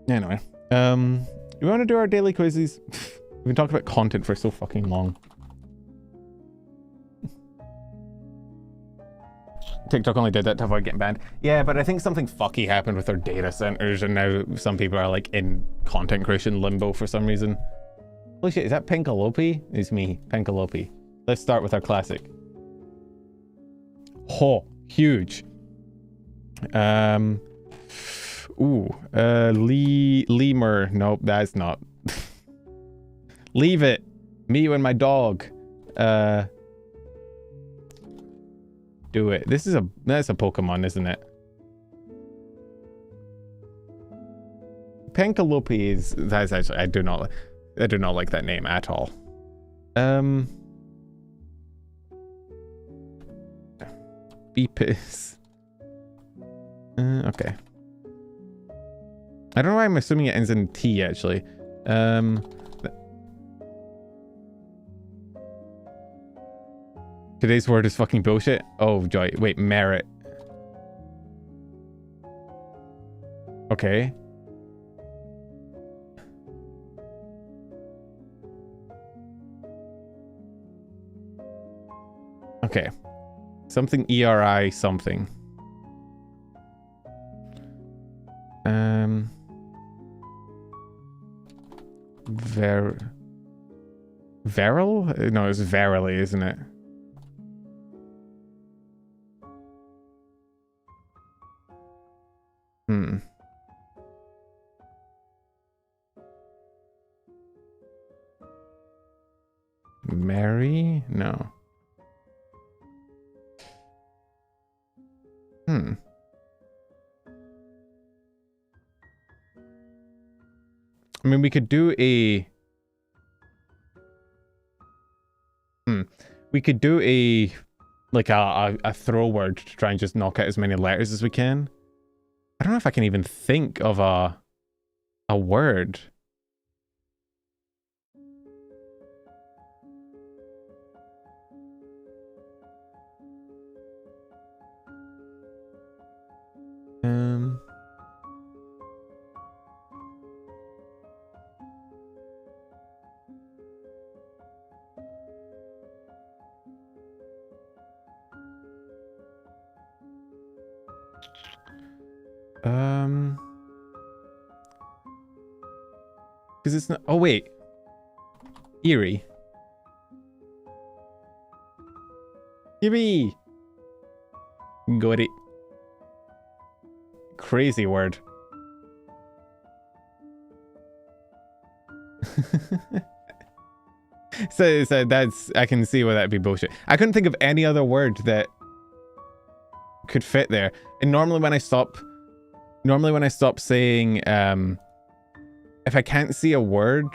Anyway, you want to do our daily quizzes? We've been talking about content for so fucking long. TikTok only did that to avoid getting banned. Yeah, but I think something fucky happened with our data centers, and now some people are like in content creation limbo for some reason. Holy shit, is that Pencalope? It's me, Pencalope. Let's start with our classic. Oh, huge. Lemur. Nope, that's not. Leave it. Me, you, and my dog. Do it. That's a Pokemon, isn't it? Pencalope is. That's actually. I do not like that name at all. Beepis. Okay. I don't know why I'm assuming it ends in T, actually. Today's word is fucking bullshit. Oh, joy. Wait, merit. Okay. Okay. Something ERI something. Veril? No, it's verily, isn't it? Mary? No. I mean, we could do a... We could do a... Like a throw word to try and just knock out as many letters as we can. I don't know if I can even think of a word. Because it's not... Oh, wait. Eerie. Eerie. Got it. Crazy word. So that's... I can see why that'd be bullshit. I couldn't think of any other word that could fit there. And normally when I stop saying, if I can't see a word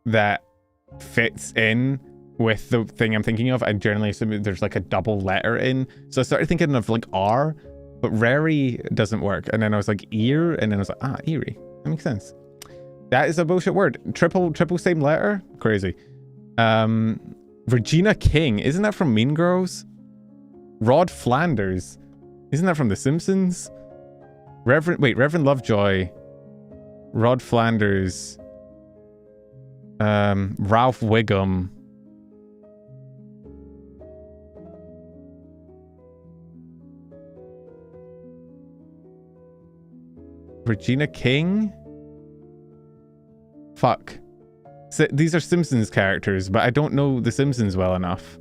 that fits in with the thing I'm thinking of, I generally assume there's like a double letter in. So I started thinking of like R, but rary doesn't work. And then I was like ear, and then I was like, ah, eerie. That makes sense. That is a bullshit word. Triple same letter? Crazy. Regina King. Isn't that from Mean Girls? Rod Flanders. Isn't that from The Simpsons? Reverend Lovejoy. Rod Flanders. Ralph Wiggum. Regina King? Fuck. So, these are Simpsons characters, but I don't know The Simpsons well enough.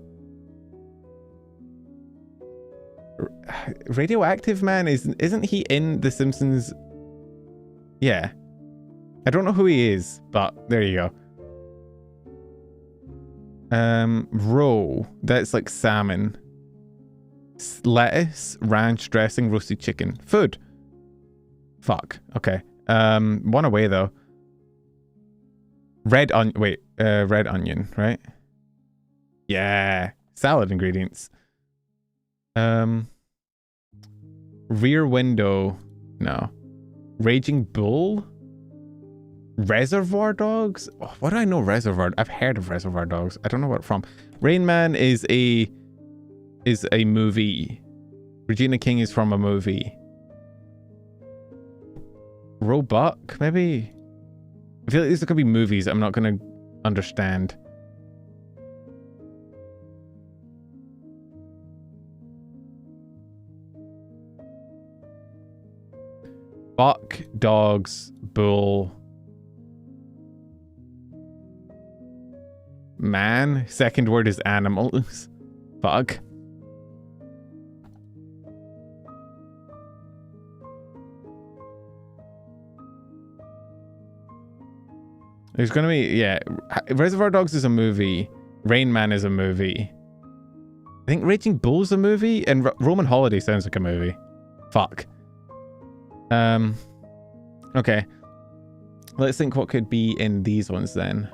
Radioactive Man, isn't he in The Simpsons? Yeah. I don't know who he is, but there you go. Roe. That's like salmon. Lettuce, ranch dressing, roasted chicken. Food. Fuck. Okay. One away though. Red onion, right? Yeah. Salad ingredients. Rear window. No. Raging bull? Reservoir Dogs? Oh, what do I know Reservoir? I've heard of Reservoir Dogs. I don't know what from. Rain Man is a movie. Regina King is from a movie. Roebuck, maybe? I feel like these could be movies I'm not going to understand. Buck, dogs, bull. Man. Second word is animals. Fuck. There's gonna be, yeah. Reservoir Dogs is a movie. Rain Man is a movie. I think Raging Bull's a movie, and Roman Holiday sounds like a movie. Fuck. Okay. Let's think what could be in these ones then.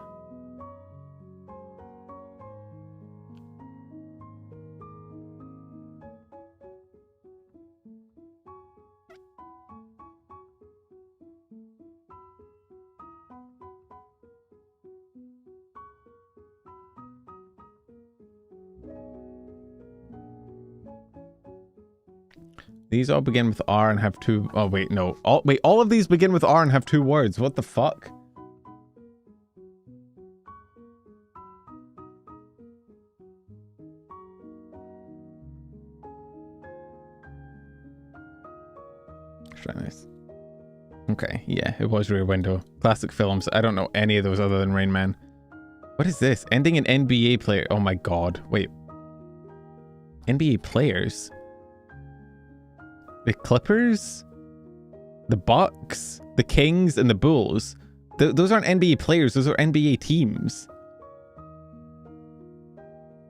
These all begin with R and have two... Oh, wait, no. All of these begin with R and have two words. What the fuck? Let's try this. Okay, yeah, it was Rear Window. Classic films. I don't know any of those other than Rain Man. What is this? Ending an NBA player. Oh my god. Wait. NBA players? The Clippers, the Bucks, the Kings, and the Bulls. Those aren't NBA players. Those are NBA teams.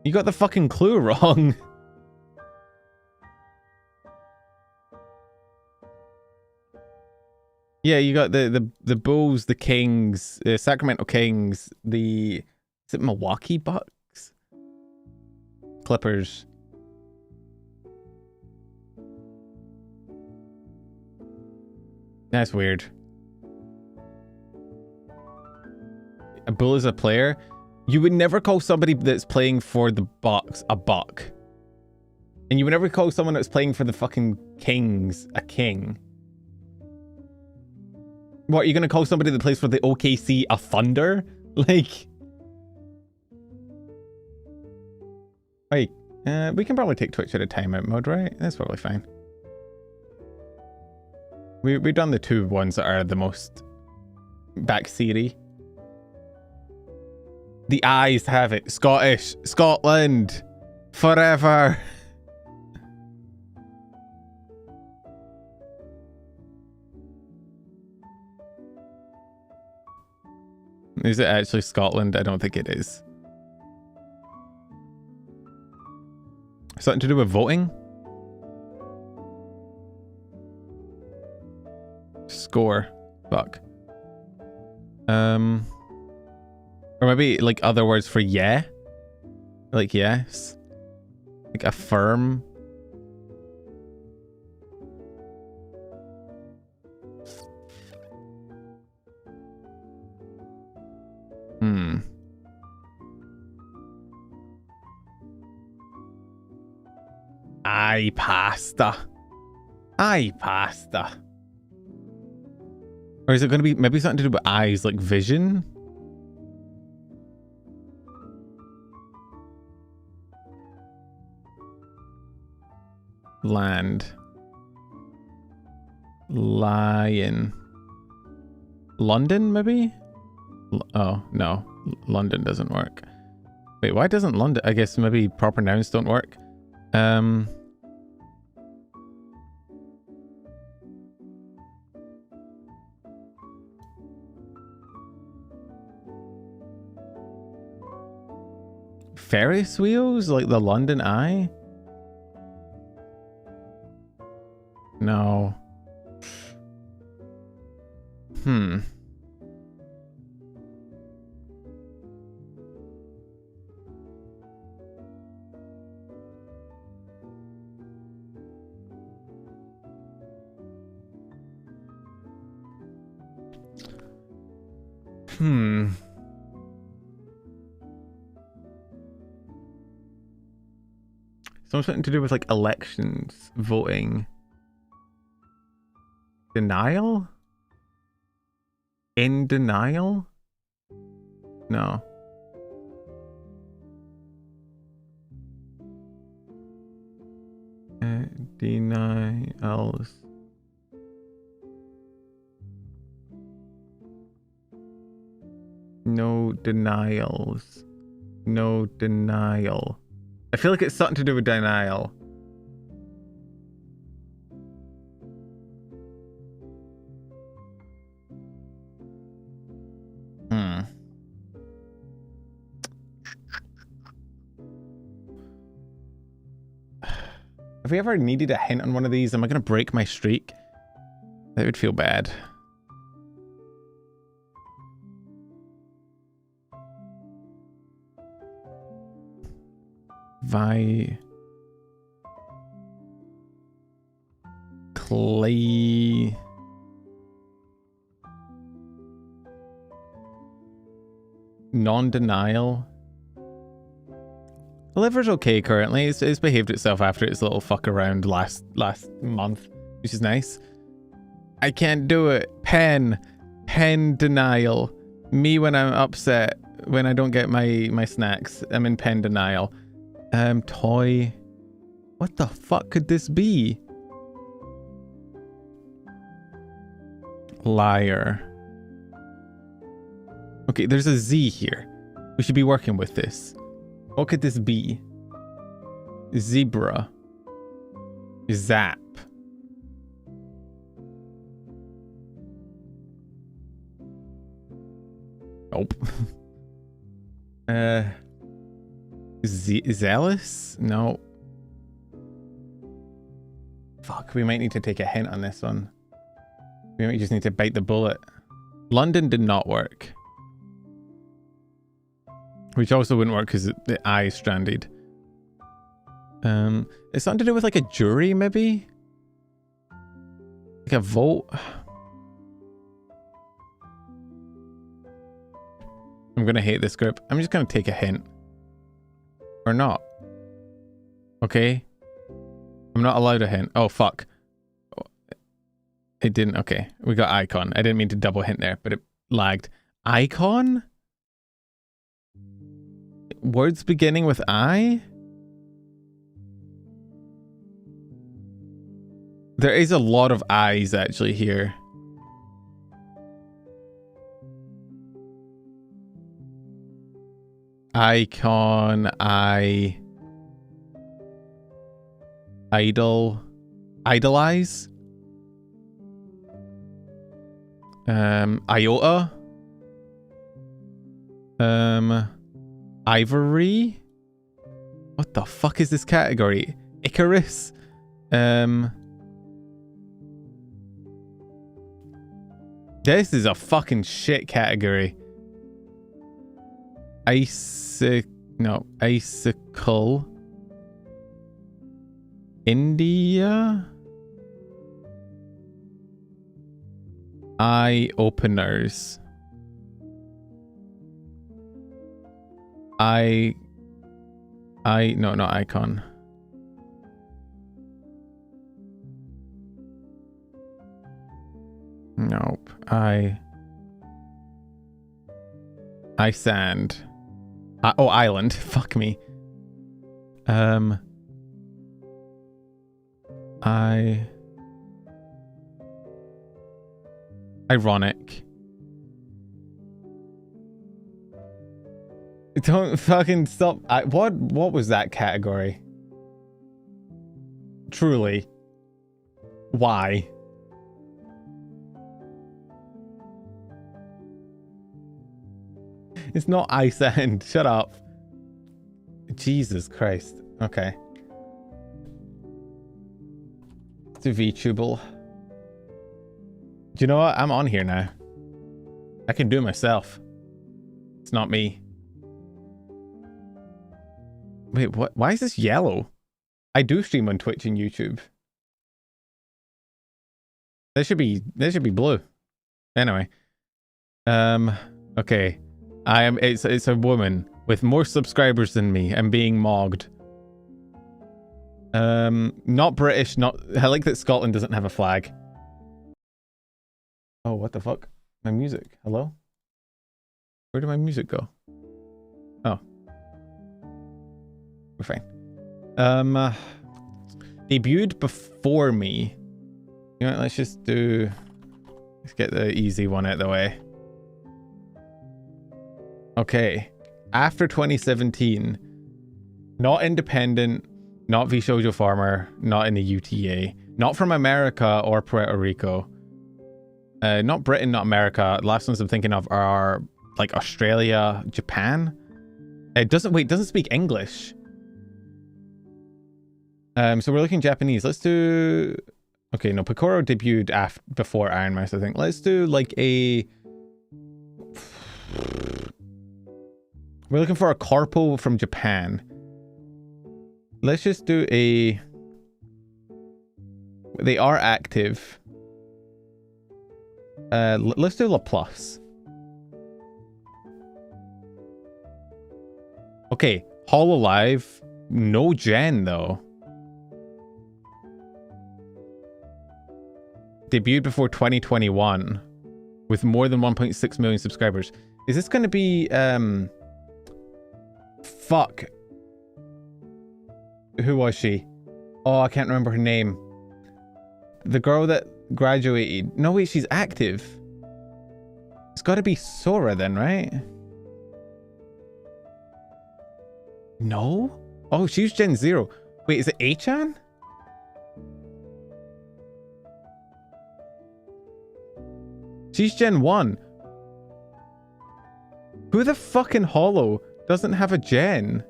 You got the fucking clue wrong. Yeah, you got the Bulls, the Kings, the Sacramento Kings, is it Milwaukee Bucks? Clippers. That's weird. A bull is a player. You would never call somebody that's playing for the Bucks a buck. And you would never call someone that's playing for the fucking Kings a king. What, you're gonna call somebody that plays for the OKC a thunder? Like... Wait, we can probably take Twitch at a timeout mode, right? That's probably fine. We've done the two ones that are the most backseaty. The eyes have it. Scottish. Scotland. Forever. Is it actually Scotland? I don't think it is. Something to do with voting? Score. Fuck. Or maybe like other words for yeah? Like yes? Like affirm? Eye pasta. Eye pasta. Or is it going to be maybe something to do with eyes, like vision? Land. Lion. London, maybe? Oh, no. London doesn't work. Wait, why doesn't London? I guess maybe proper nouns don't work. Ferris wheels? Like the London Eye? No. Hmm. Hmm. Something to do with like elections, voting. Denial? In denial? No. Denials. No denials. No denial. I feel like it's something to do with denial. Hmm. Have we ever needed a hint on one of these? Am I going to break my streak? That would feel bad. Clay. Non-denial. The liver's okay currently. It's behaved itself after its little fuck around last month, which is nice. I can't do it. Pen denial. Me when I'm upset, when I don't get my snacks, I'm in pen denial. Toy. What the fuck could this be? Liar. Okay, there's a Z here. We should be working with this. What could this be? Zebra. Zap. Nope. Zealous? No. Fuck, we might need to take a hint on this one. We might just need to bite the bullet. London did not work. Which also wouldn't work because the I is stranded. It's something to do with like a jury, maybe? Like a vote? I'm gonna hate this group. I'm just gonna take a hint. Or not. Okay. I'm not allowed a hint. Oh, fuck. It didn't. Okay. We got icon. I didn't mean to double hint there, but it lagged. Icon? Words beginning with I? There is a lot of I's actually here. Icon, idol, idolize, iota, ivory. What the fuck is this category? Icarus, this is a fucking shit category. Icicle. India. Eye openers. No, not icon. Nope. I sand. Oh, island. Fuck me. Ironic. Don't fucking stop. What was that category? Truly. Why? It's not ice and shut up. Jesus Christ. Okay. do VTuber. Do you know what? I'm on here now. I can do it myself. It's not me. Wait, what? Why is this yellow? I do stream on Twitch and YouTube. This should be blue. Anyway. Okay. It's a woman with more subscribers than me and being mogged. Not British, I like that Scotland doesn't have a flag. Oh, what the fuck? My music. Hello? Where did my music go? Oh. We're fine. Debuted before me. You know what, let's get the easy one out of the way. Okay. After 2017, not independent, not VShoujo Farmer, not in the UTA, not from America or Puerto Rico. Not Britain, not America. The last ones I'm thinking of are like Australia, Japan. It doesn't speak English. So we're looking Japanese. Let's do... Okay, no, Picoro debuted before Iron Mouse, I think. Let's do like a... We're looking for a corpo from Japan. Let's just do a... They are active. Let's do Laplace. Okay, Hololive. No gen, though. Debuted before 2021 with more than 1.6 million subscribers. Is this going to be fuck, who was she? Oh, I can't remember her name. The girl that graduated. No, wait, she's active. It's got to be Sora then, right? No? Oh, she's Gen 0. Wait, is it A-chan? She's Gen 1. Who the fucking Hollow doesn't have a gen?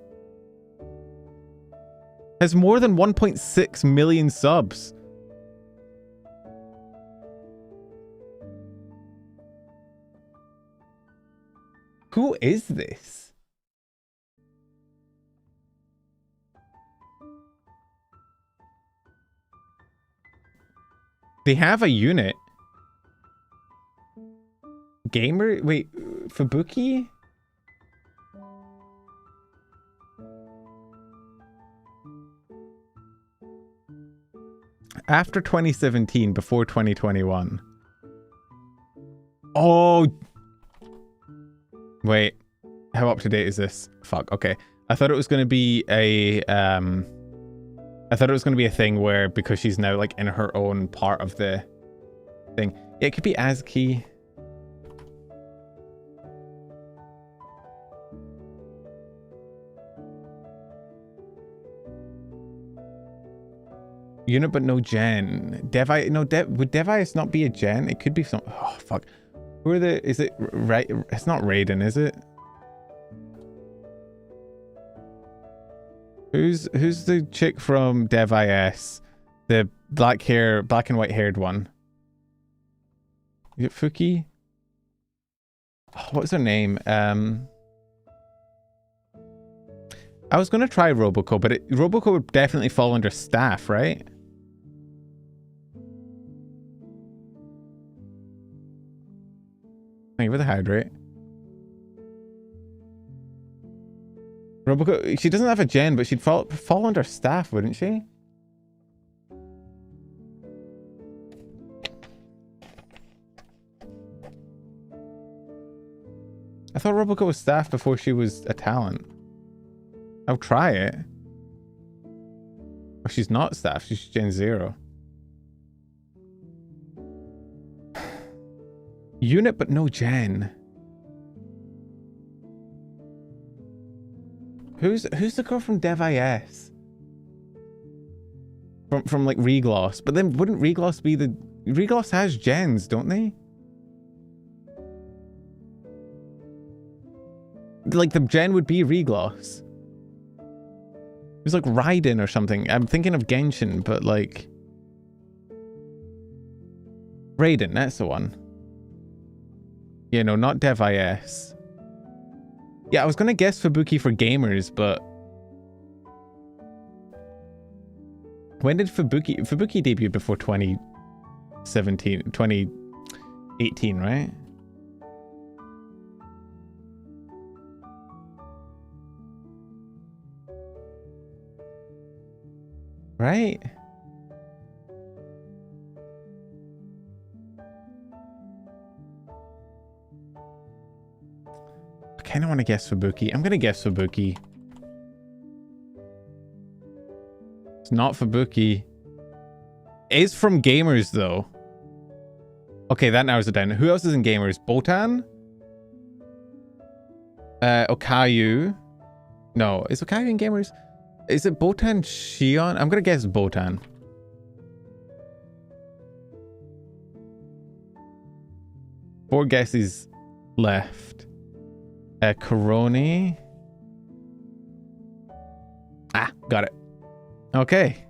Has more than 1.6 million subs. Who is this? They have a unit. Gamer? Wait, Fubuki? After 2017, before 2021. Oh! Wait. How up to date is this? Fuck, okay. I thought it was going to be a, I thought it was going to be a thing where, because she's now, like, in her own part of the thing. Yeah, it could be ASCII. Unit but no gen. Devi, no, would Device not be a gen? It could be some... Oh, fuck. Who are the... Is it... Right? It's not Raiden, is it? Who's the chick from Device? The black and white haired one. Is it Fuki? Oh, what's her name? I was going to try Roboco, but Roboco would definitely fall under staff, right? Thank you for the hydrate. Roboco, she doesn't have a gen, but she'd fall under staff, wouldn't she? I thought Roboco was staff before she was a talent. I'll try it. Oh, she's not staff. She's Gen 0. Unit, but no gen. Who's the girl from Dev.is? From like Regloss. But then wouldn't Regloss be the... Regloss has gens, don't they? Like the gen would be Regloss. It was like Raiden or something. I'm thinking of Genshin, but like... Raiden, that's the one. Yeah, no, not DevIS. Yeah, I was gonna guess Fubuki for gamers, but when did Fubuki debut before 2018, right? Right? I kind of want to guess Fubuki. I'm going to guess Fubuki. It's not Fubuki. It is from gamers, though. Okay, that narrows it down. Who else is in gamers? Botan? Okayu. No, is Okayu in gamers? Is it Botan Shion? I'm going to guess Botan. Four guesses left. Koroni. Ah, got it. Okay.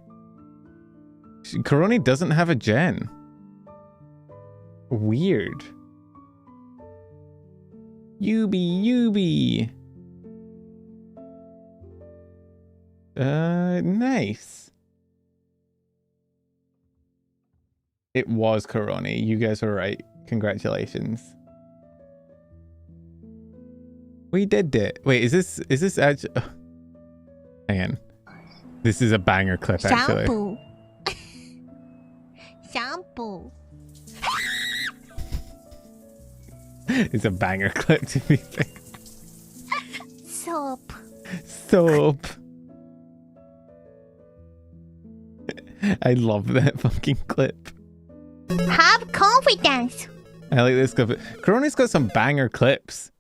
Koroni doesn't have a gen. Weird. Yubi. Nice. It was Koroni. You guys are right. Congratulations. We did it. Wait, is this actually... Hang on. This is a banger clip, actually. Shampoo. It's a banger clip, to be fair. Soap. I love that fucking clip. Have confidence. I like this clip. Koroni's got some banger clips.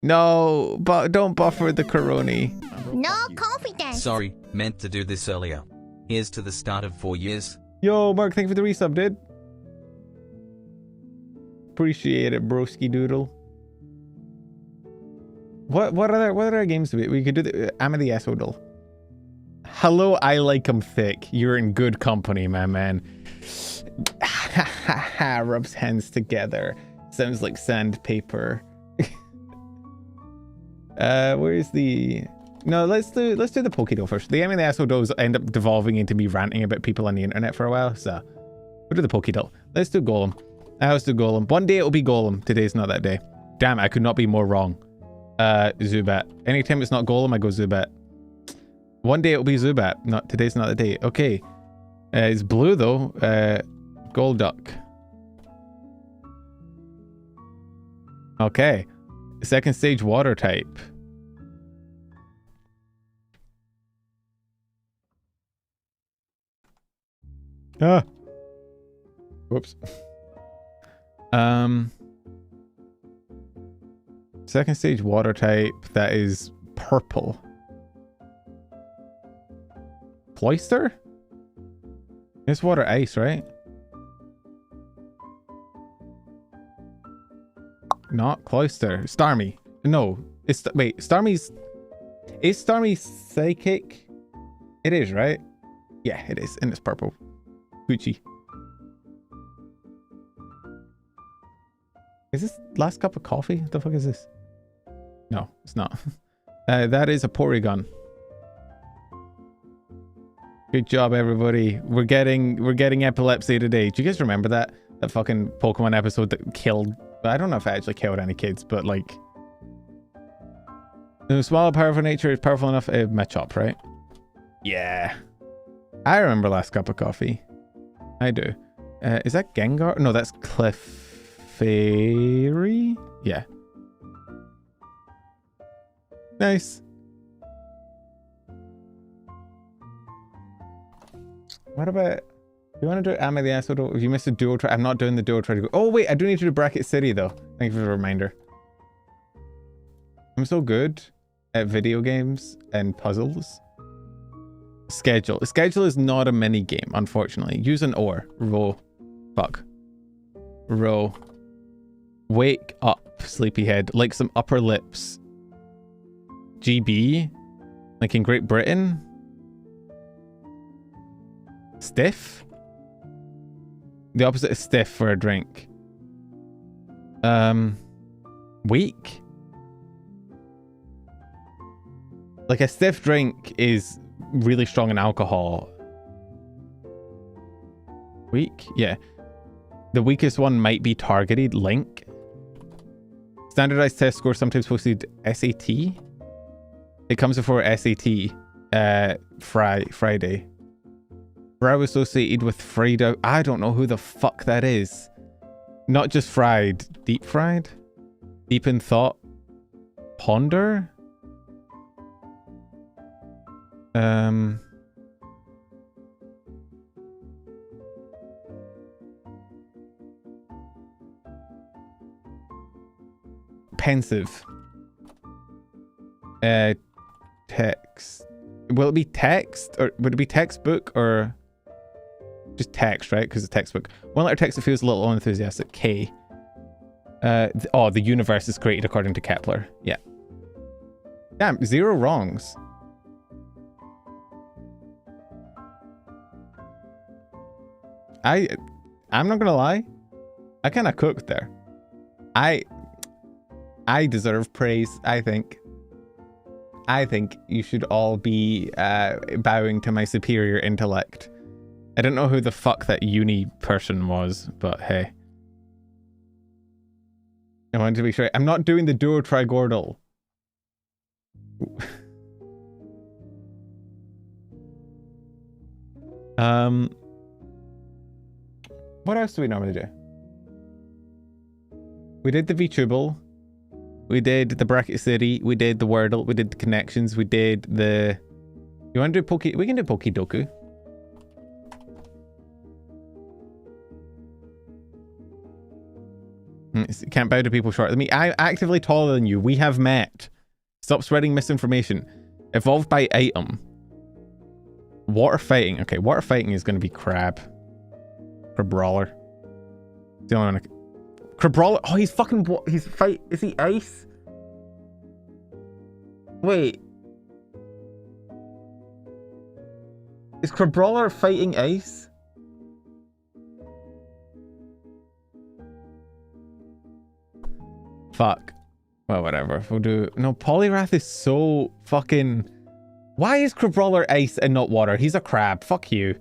No, but don't buffer the Koroni. No confidence. Sorry, meant to do this earlier. Here's to the start of 4 years. Yo, Mark, thank you for the resub, dude. Appreciate it, broski doodle. What other games do we could do? I'm the Esodal. Hello, I like 'em thick. You're in good company, my man. Rubs hands together. Sounds like sandpaper. Where's the... No, let's do the Pokédoll first. The the Esodals end up devolving into me ranting about people on the internet for a while, so we'll do the Pokédoll. Let's do Golem. Let's do Golem. One day it'll be Golem. Today's not that day. Damn, I could not be more wrong. Zubat. Anytime it's not Golem, I go Zubat. One day it'll be Zubat. Not today's not the day. Okay. It's blue though. Golduck. Okay. Second stage water type. Ah. Whoops. Second stage water type that is purple. Cloyster? It's water ice, right? Not Cloyster. Starmie. No. It's wait, Starmie's... Is Starmie psychic? It is, right? Yeah, it is. And it's purple. Gucci. Is this last cup of coffee? What the fuck is this? No, it's not. That is a Porygon. Good job, everybody. We're getting epilepsy today. Do you guys remember that fucking Pokemon episode that killed? I don't know if it actually killed any kids, but like, small powerful nature is powerful enough. Machop, right? Yeah, I remember last cup of coffee. I do. Is that Gengar? No, that's Clefairy. Yeah. Nice. What about... Do you want to do Am I the Asshole? If you missed a duo try... I'm not doing the duo try to go... Oh, wait. I do need to do Bracket City, though. Thank you for the reminder. I'm so good at video games and puzzles. Schedule. Schedule is not a mini game, unfortunately. Use an or. Row. Fuck. Row. Wake up, sleepyhead. Like some upper lips. GB? Like in Great Britain? Stiff? The opposite of stiff for a drink. Weak? Like a stiff drink is really strong in alcohol. Weak? Yeah. The weakest one might be targeted. Link. Standardized test score sometimes posted SAT. It comes before SAT. Friday. Brow associated with fried out. I don't know who the fuck that is. Not just fried. Deep fried? Deep in thought? Ponder? Pensive. Text. Will it be text? Or would it be textbook or just text, right? Because it's textbook. One letter text that feels a little unenthusiastic. K. The universe is created according to Kepler. Yeah. Damn, 0 wrongs. I'm not gonna lie. I kind of cooked there. I deserve praise, I think. I think you should all be bowing to my superior intellect. I don't know who the fuck that uni person was, but hey. I wanted to be sure. I'm not doing the duo trigordal. What else do we normally do? We did the VTuber. We did the Bracket City. We did the Wordle. We did the connections. We did the... You want to do Poke... We can do Pokedoku. Can't bow to people shorter than me. I'm actively taller than you. We have met. Stop spreading misinformation. Evolved by item. Water fighting. Okay, water fighting is going to be crab. Crabrawler. The only one. Crabrawler. Oh, he's fucking. He's fight. Is he ice? Wait. Is Crabrawler fighting ice? Fuck. Well, whatever. We'll do... No, Poliwrath is so fucking... Why is Crabrawler ice and not water? He's a crab. Fuck you.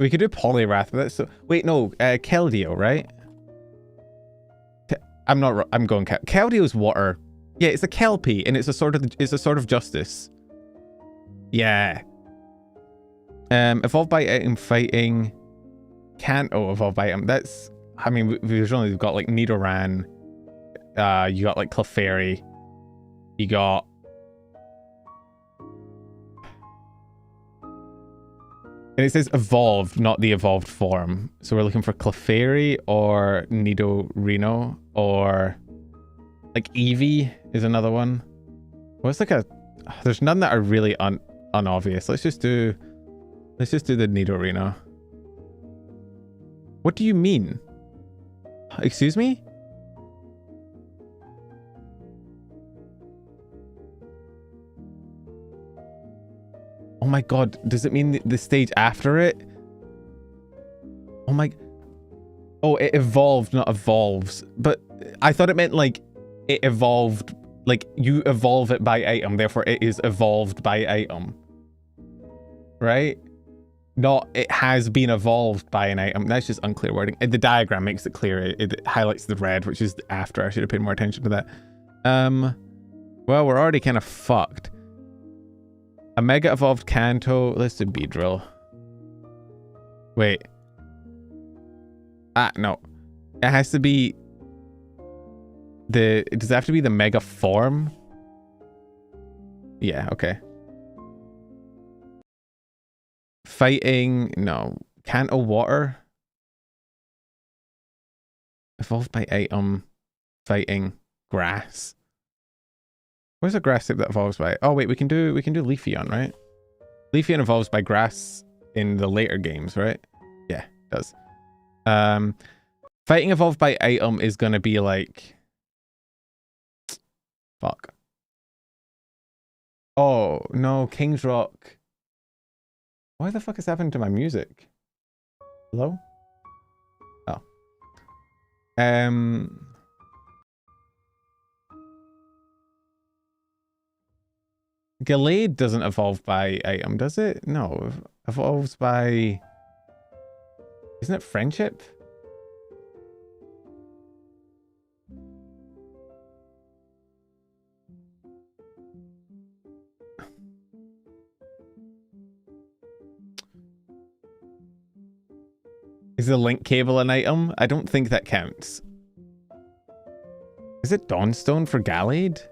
We could do Poliwrath, but that's so... Wait, no. Keldeo, right? I'm not... I'm going... Keldeo's water. Yeah, it's a Kelpie, and it's a sort of justice. Yeah. Evolved by item fighting. Kanto evolved by item. That's... I mean, we've got like Nidoran. You got like Clefairy. You got... And it says evolved, not the evolved form. So we're looking for Clefairy or Nidorino or like Eevee is another one. What's like a... There's none that are really unobvious. Let's just do the Nidorino. What do you mean? Excuse me? Oh my god, does it mean the stage after it? Oh my... Oh, it evolved, not evolves. But I thought it meant like it evolved, like you evolve it by item, therefore it is evolved by item. Right? Not it has been evolved by an item. That's just unclear wording. The diagram makes it clear. It highlights the red, which is after. I should have paid more attention to that. Well, we're already kind of fucked. A mega evolved Kanto. Let's do Beedrill. Wait. No. It has to be the... Does it have to be the mega form? Yeah, okay. Fighting... No. Kanto water? Evolved by item. Fighting. Grass. Where's a grass type that evolves by? Oh wait, we can do Leafeon, right? Leafeon evolves by grass in the later games, right? Yeah, it does. Fighting evolved by item is gonna be like... Fuck. Oh, no, King's Rock. Why the fuck is happening to my music? Hello? Gallade doesn't evolve by item, does it? No, it evolves by... Isn't it friendship? Is the link cable an item? I don't think that counts. Is it Dawnstone for Gallade?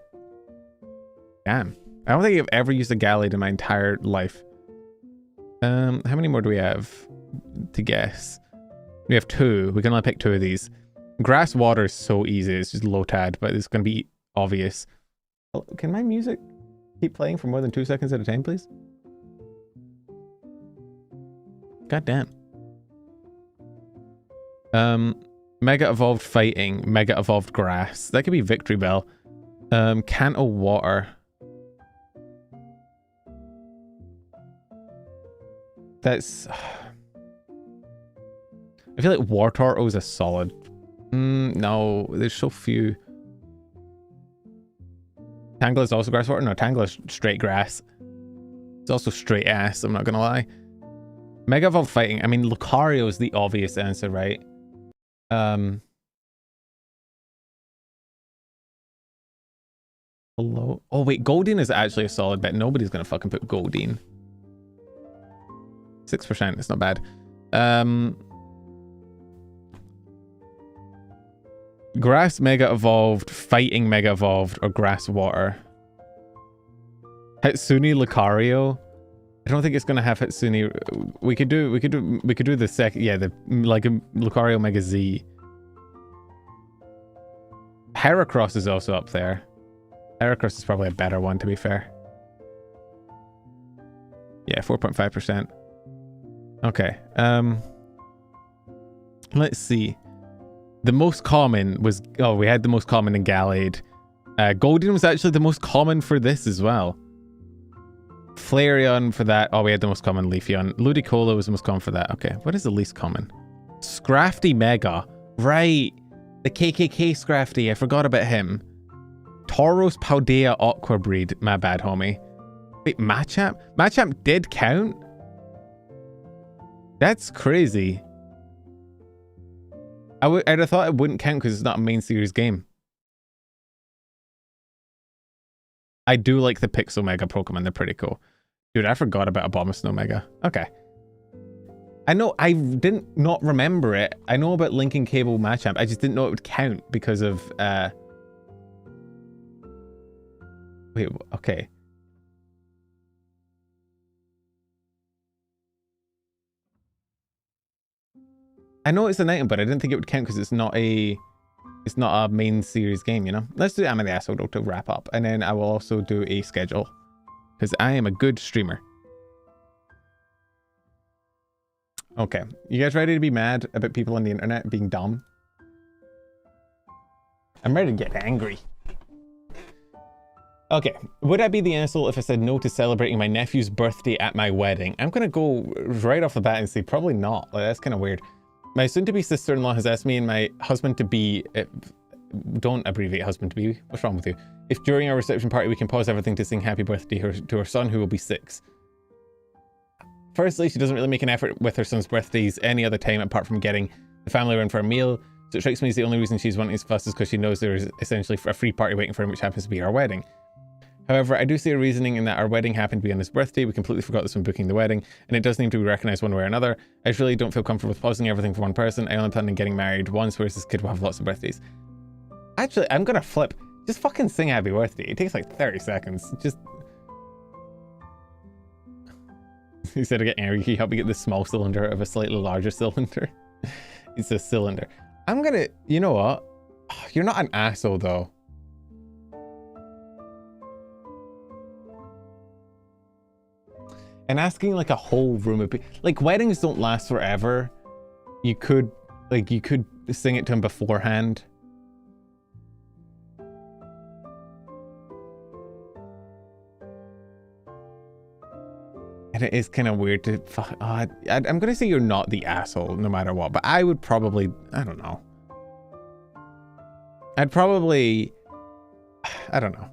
Damn. I don't think I've ever used a Gallade in my entire life. How many more do we have to guess? We have 2. We can only pick 2 of these. Grass water is so easy. It's just Lotad, but it's going to be obvious. Can my music keep playing for more than 2 seconds at a time, please? God damn. Mega evolved fighting, mega evolved grass. That could be Victory Bell. Canto water. That's... I feel like War Turtle is a solid. No, there's so few. Tangela is also grass water? No, Tangela is straight grass. It's also straight ass, I'm not gonna lie. Mega evolved fighting. I mean, Lucario is the obvious answer, right? Hello? Oh wait, Goldeen is actually a solid bet. Nobody's gonna fucking put Goldeen. 6%, it's not bad. Grass mega evolved, fighting mega evolved, or grass water. Hatsune Lucario. I don't think it's gonna have Hatsune. We could do the second, yeah, the like a Lucario Mega Z. Heracross is also up there. Heracross is probably a better one, to be fair. Yeah, 4.5%. Okay. Let's see. The most common was... Oh, we had the most common in Gallade. Goldeen was actually the most common for this as well. Flareon for that. Oh, we had the most common Leafeon. Ludicolo was the most common for that. Okay, what is the least common? Scrafty Mega. Right. The KKK Scrafty. I forgot about him. Tauros Paldea Aqua Breed. My bad, homie. Wait, Machamp? Machamp did count? That's crazy. I'd have thought it wouldn't count because it's not a main series game. I do like the Pixel Mega Pokemon. They're pretty cool. Dude, I forgot about Abomasnow Mega. Okay. I know, I didn't not remember it. I know about Linking Cable Machamp. I just didn't know it would count because of... Wait, okay. I know it's an item, but I didn't think it would count because it's not a main series game, you know? Let's do Am I the Asshole though to wrap up, and then I will also do a schedule because I am a good streamer. Okay, you guys ready to be mad about people on the internet being dumb? I'm ready to get angry. Okay, would I be the asshole if I said no to celebrating my nephew's birthday at my wedding? I'm gonna go right off the bat and say probably not. Like, that's kind of weird. My soon-to-be sister-in-law has asked me and my husband-to-be... don't abbreviate husband-to-be. What's wrong with you? If during our reception party we can pause everything to sing happy birthday to her son who will be 6. Firstly, she doesn't really make an effort with her son's birthdays any other time apart from getting the family around for a meal. So it strikes me as the only reason she's wanting to fuss is because she knows there is essentially a free party waiting for him, which happens to be our wedding. However, I do see a reasoning in that our wedding happened to be on his birthday. We completely forgot this when booking the wedding, and it does need to be recognized one way or another. I just really don't feel comfortable with pausing everything for one person. I only plan on getting married once, whereas this kid will have lots of birthdays. Actually, I'm gonna flip. Just fucking sing happy birthday. It takes like 30 seconds. Just... Instead of getting angry, can you help me get this small cylinder of a slightly larger cylinder? It's a cylinder. I'm gonna... You know what? You're not an asshole, though. And asking like a whole room of people, like weddings don't last forever. You could sing it to him beforehand. And it is kind of weird to, I'm gonna say you're not the asshole no matter what, but I would probably, I don't know. I'd probably, I don't know.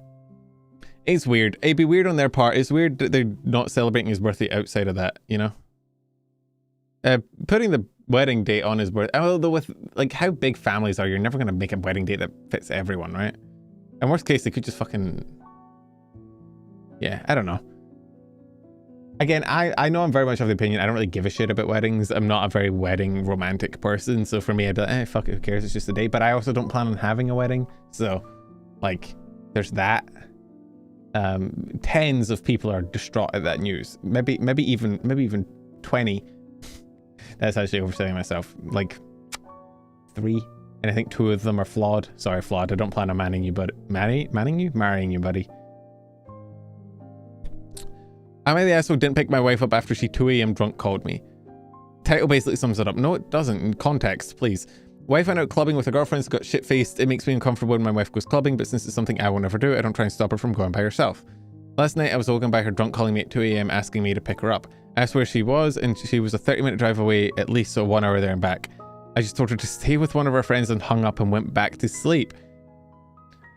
It's weird. It'd be weird on their part. It's weird that they're not celebrating his birthday outside of that, you know? Putting the wedding date on his birthday, although with like how big families are, you're never going to make a wedding date that fits everyone, right? And worst case, they could just fucking, yeah, I don't know. Again, I know I'm very much of the opinion, I don't really give a shit about weddings. I'm not a very wedding romantic person. So for me, I'd be like, fuck it, who cares? It's just a day. But I also don't plan on having a wedding. So like, there's that. Tens of people are distraught at that news. Maybe even 20. That's actually overselling myself. Like 3. And I think 2 of them are flawed. Sorry, flawed. I don't plan on marrying you, buddy. Am I the asshole didn't pick my wife up after she 2 a.m. drunk called me? Title basically sums it up. No, it doesn't. In context, please. Wife went out clubbing with her girlfriends, got shit-faced. It makes me uncomfortable when my wife goes clubbing, but since it's something I will never do, I don't try and stop her from going by herself. Last night, I was woken by her drunk calling me at 2 a.m. asking me to pick her up. I asked where she was, and she was a 30-minute drive away at least, so 1 hour there and back. I just told her to stay with one of her friends and hung up and went back to sleep.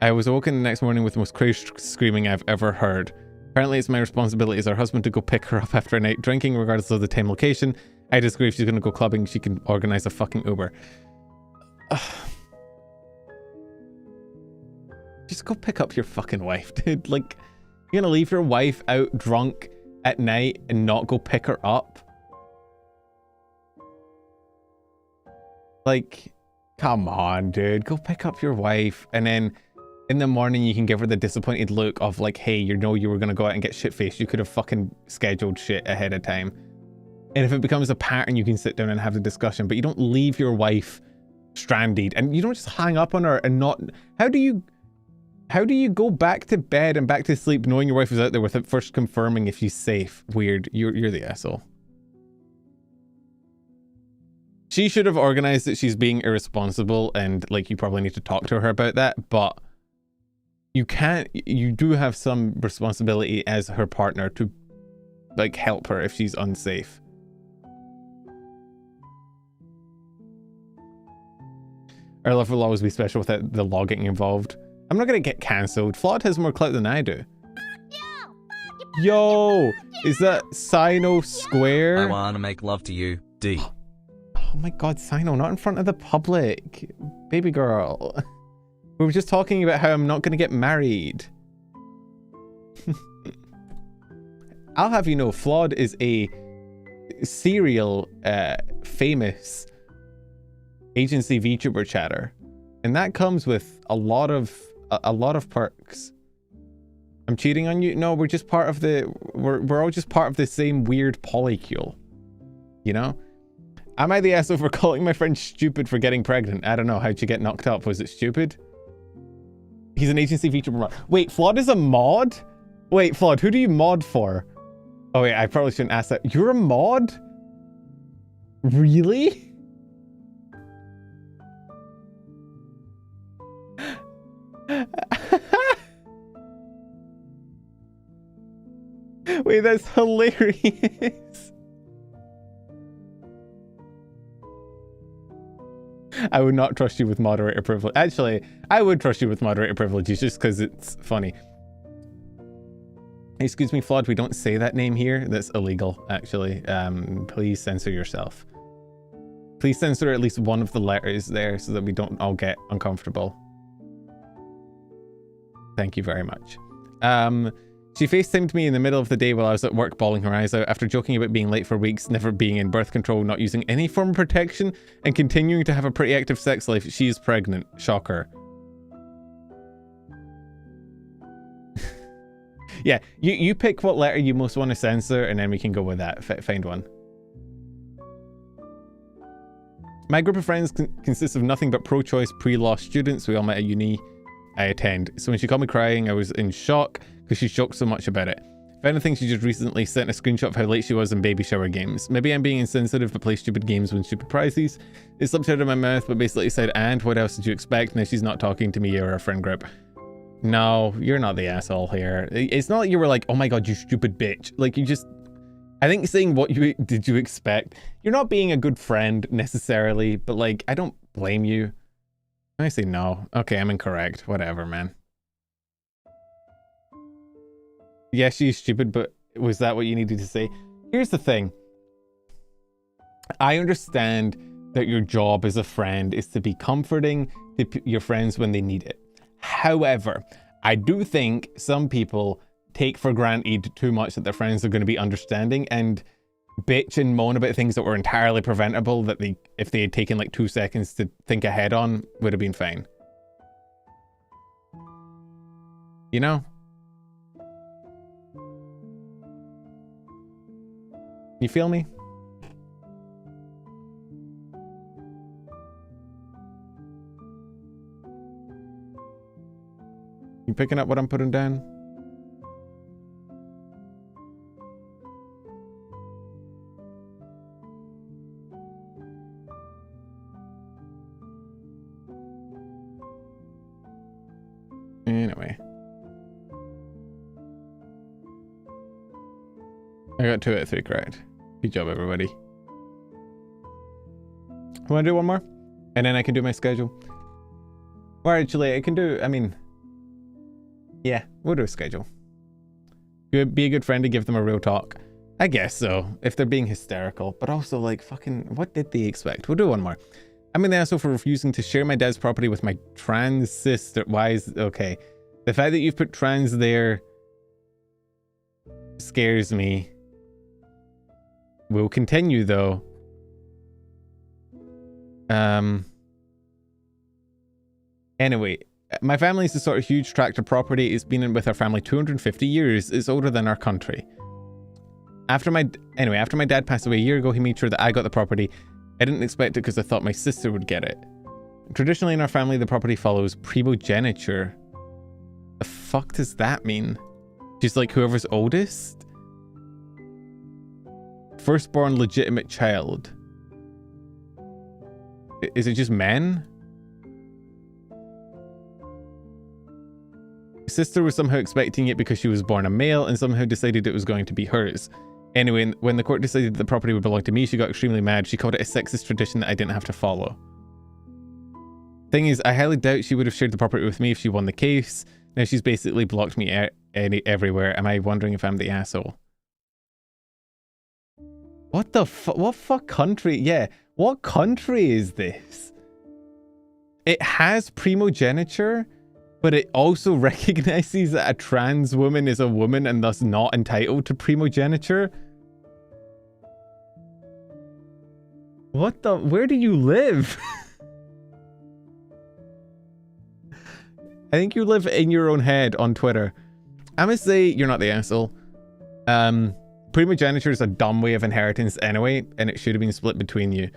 I was woken the next morning with the most crazy screaming I've ever heard. Apparently, it's my responsibility as her husband to go pick her up after a night drinking, regardless of the time location. I disagree. If she's going to go clubbing, she can organize a fucking Uber. Just go pick up your fucking wife, dude. Like, you're gonna leave your wife out drunk at night and not go pick her up? Like, come on, dude. Go pick up your wife, and then in the morning you can give her the disappointed look of like, hey, you know you were gonna go out and get shit-faced. You could have fucking scheduled shit ahead of time. And if it becomes a pattern, you can sit down and have the discussion, but you don't leave your wife stranded, and you don't just hang up on her and not... How do you go back to bed and back to sleep knowing your wife is out there without first confirming if she's safe? Weird. You're the asshole. She should have organized that she's being irresponsible, and like you probably need to talk to her about that, but you do have some responsibility as her partner to like help her if she's unsafe. Our love will always be special without the law getting involved. I'm not gonna get cancelled. Flawed has more clout than I do. Yo, is that Sino Square? I wanna make love to you, D. Oh my god, Sino, not in front of the public. Baby girl. We were just talking about how I'm not gonna get married. I'll have you know, Flawed is a serial, famous agency VTuber chatter. And that comes with a lot of perks. I'm cheating on you? No, we're just part of the... We're all just part of the same weird polycule. You know? Am I the asshole for calling my friend stupid for getting pregnant? I don't know. How'd you get knocked up? Was it stupid? He's an agency VTuber mod. Wait, Flawed is a mod? Wait, Flawed, who do you mod for? Oh wait, I probably shouldn't ask that. You're a mod? Really? Wait, that's hilarious. I would not trust you with moderator privilege. Actually, I would trust you with moderator privileges just because it's funny. Excuse me, Flawed, we don't say that name here. That's illegal, actually. Please censor yourself. Please censor at least one of the letters there so that we don't all get uncomfortable. Thank you very much. She FaceTimed me in the middle of the day while I was at work bawling her eyes out after joking about being late for weeks, never being in birth control, not using any form of protection, and continuing to have a pretty active sex life. She is pregnant. Shocker. Yeah, you pick what letter you most want to censor, and then we can go with that. Find one. My group of friends consists of nothing but pro-choice, pre-law students. We all met at uni I attend. So when she called me crying, I was in shock because she joked so much about it. If anything, she just recently sent a screenshot of how late she was in baby shower games. Maybe I'm being insensitive but play stupid games when stupid prizes. It slipped out of my mouth but basically said, and what else did you expect? Now she's not talking to me or our friend group. No, you're not the asshole here. It's not like you were like, oh my god, you stupid bitch. Like you just... I think saying what did you expect? You're not being a good friend necessarily, but like, I don't blame you. I say no. Okay, I'm incorrect. Whatever, man. Yeah, she's stupid, but was that what you needed to say? Here's the thing. I understand that your job as a friend is to be comforting to your friends when they need it. However, I do think some people take for granted too much that their friends are going to be understanding and bitch and moan about things that were entirely preventable that they, if they had taken like 2 seconds to think ahead on, would have been fine. You know? You feel me? You picking up what I'm putting down? Anyway. I got 2 out of 3 correct. Good job, everybody. Want to do one more? And then I can do my schedule. Or actually, I can do, I mean... Yeah, we'll do a schedule. Be a good friend to give them a real talk. I guess so, if they're being hysterical. But also, like, fucking, what did they expect? We'll do one more. I'm an asshole for refusing to share my dad's property with my trans sister. Why is... Okay. The fact that you've put trans there scares me. We'll continue, though. Anyway, my family is a sort of huge tract of property. It's been in with our family 250 years. It's older than our country. After my dad passed away a year ago, he made sure that I got the property. I didn't expect it because I thought my sister would get it. Traditionally in our family, the property follows primogeniture. The fuck does that mean? She's like whoever's oldest? Firstborn legitimate child. Is it just men? Sister was somehow expecting it because she was born a male and somehow decided it was going to be hers. Anyway, when the court decided the property would belong to me, she got extremely mad. She called it a sexist tradition that I didn't have to follow. Thing is, I highly doubt she would have shared the property with me if she won the case. Now she's basically blocked me everywhere. Am I wondering if I'm the asshole? What the fuck? What fuck country? Yeah, what country is this? It has primogeniture, but it also recognizes that a trans woman is a woman and thus not entitled to primogeniture. What the? Where do you live? I think you live in your own head on Twitter. I'm gonna say you're not the asshole. Primogeniture is a dumb way of inheritance anyway, and it should have been split between you.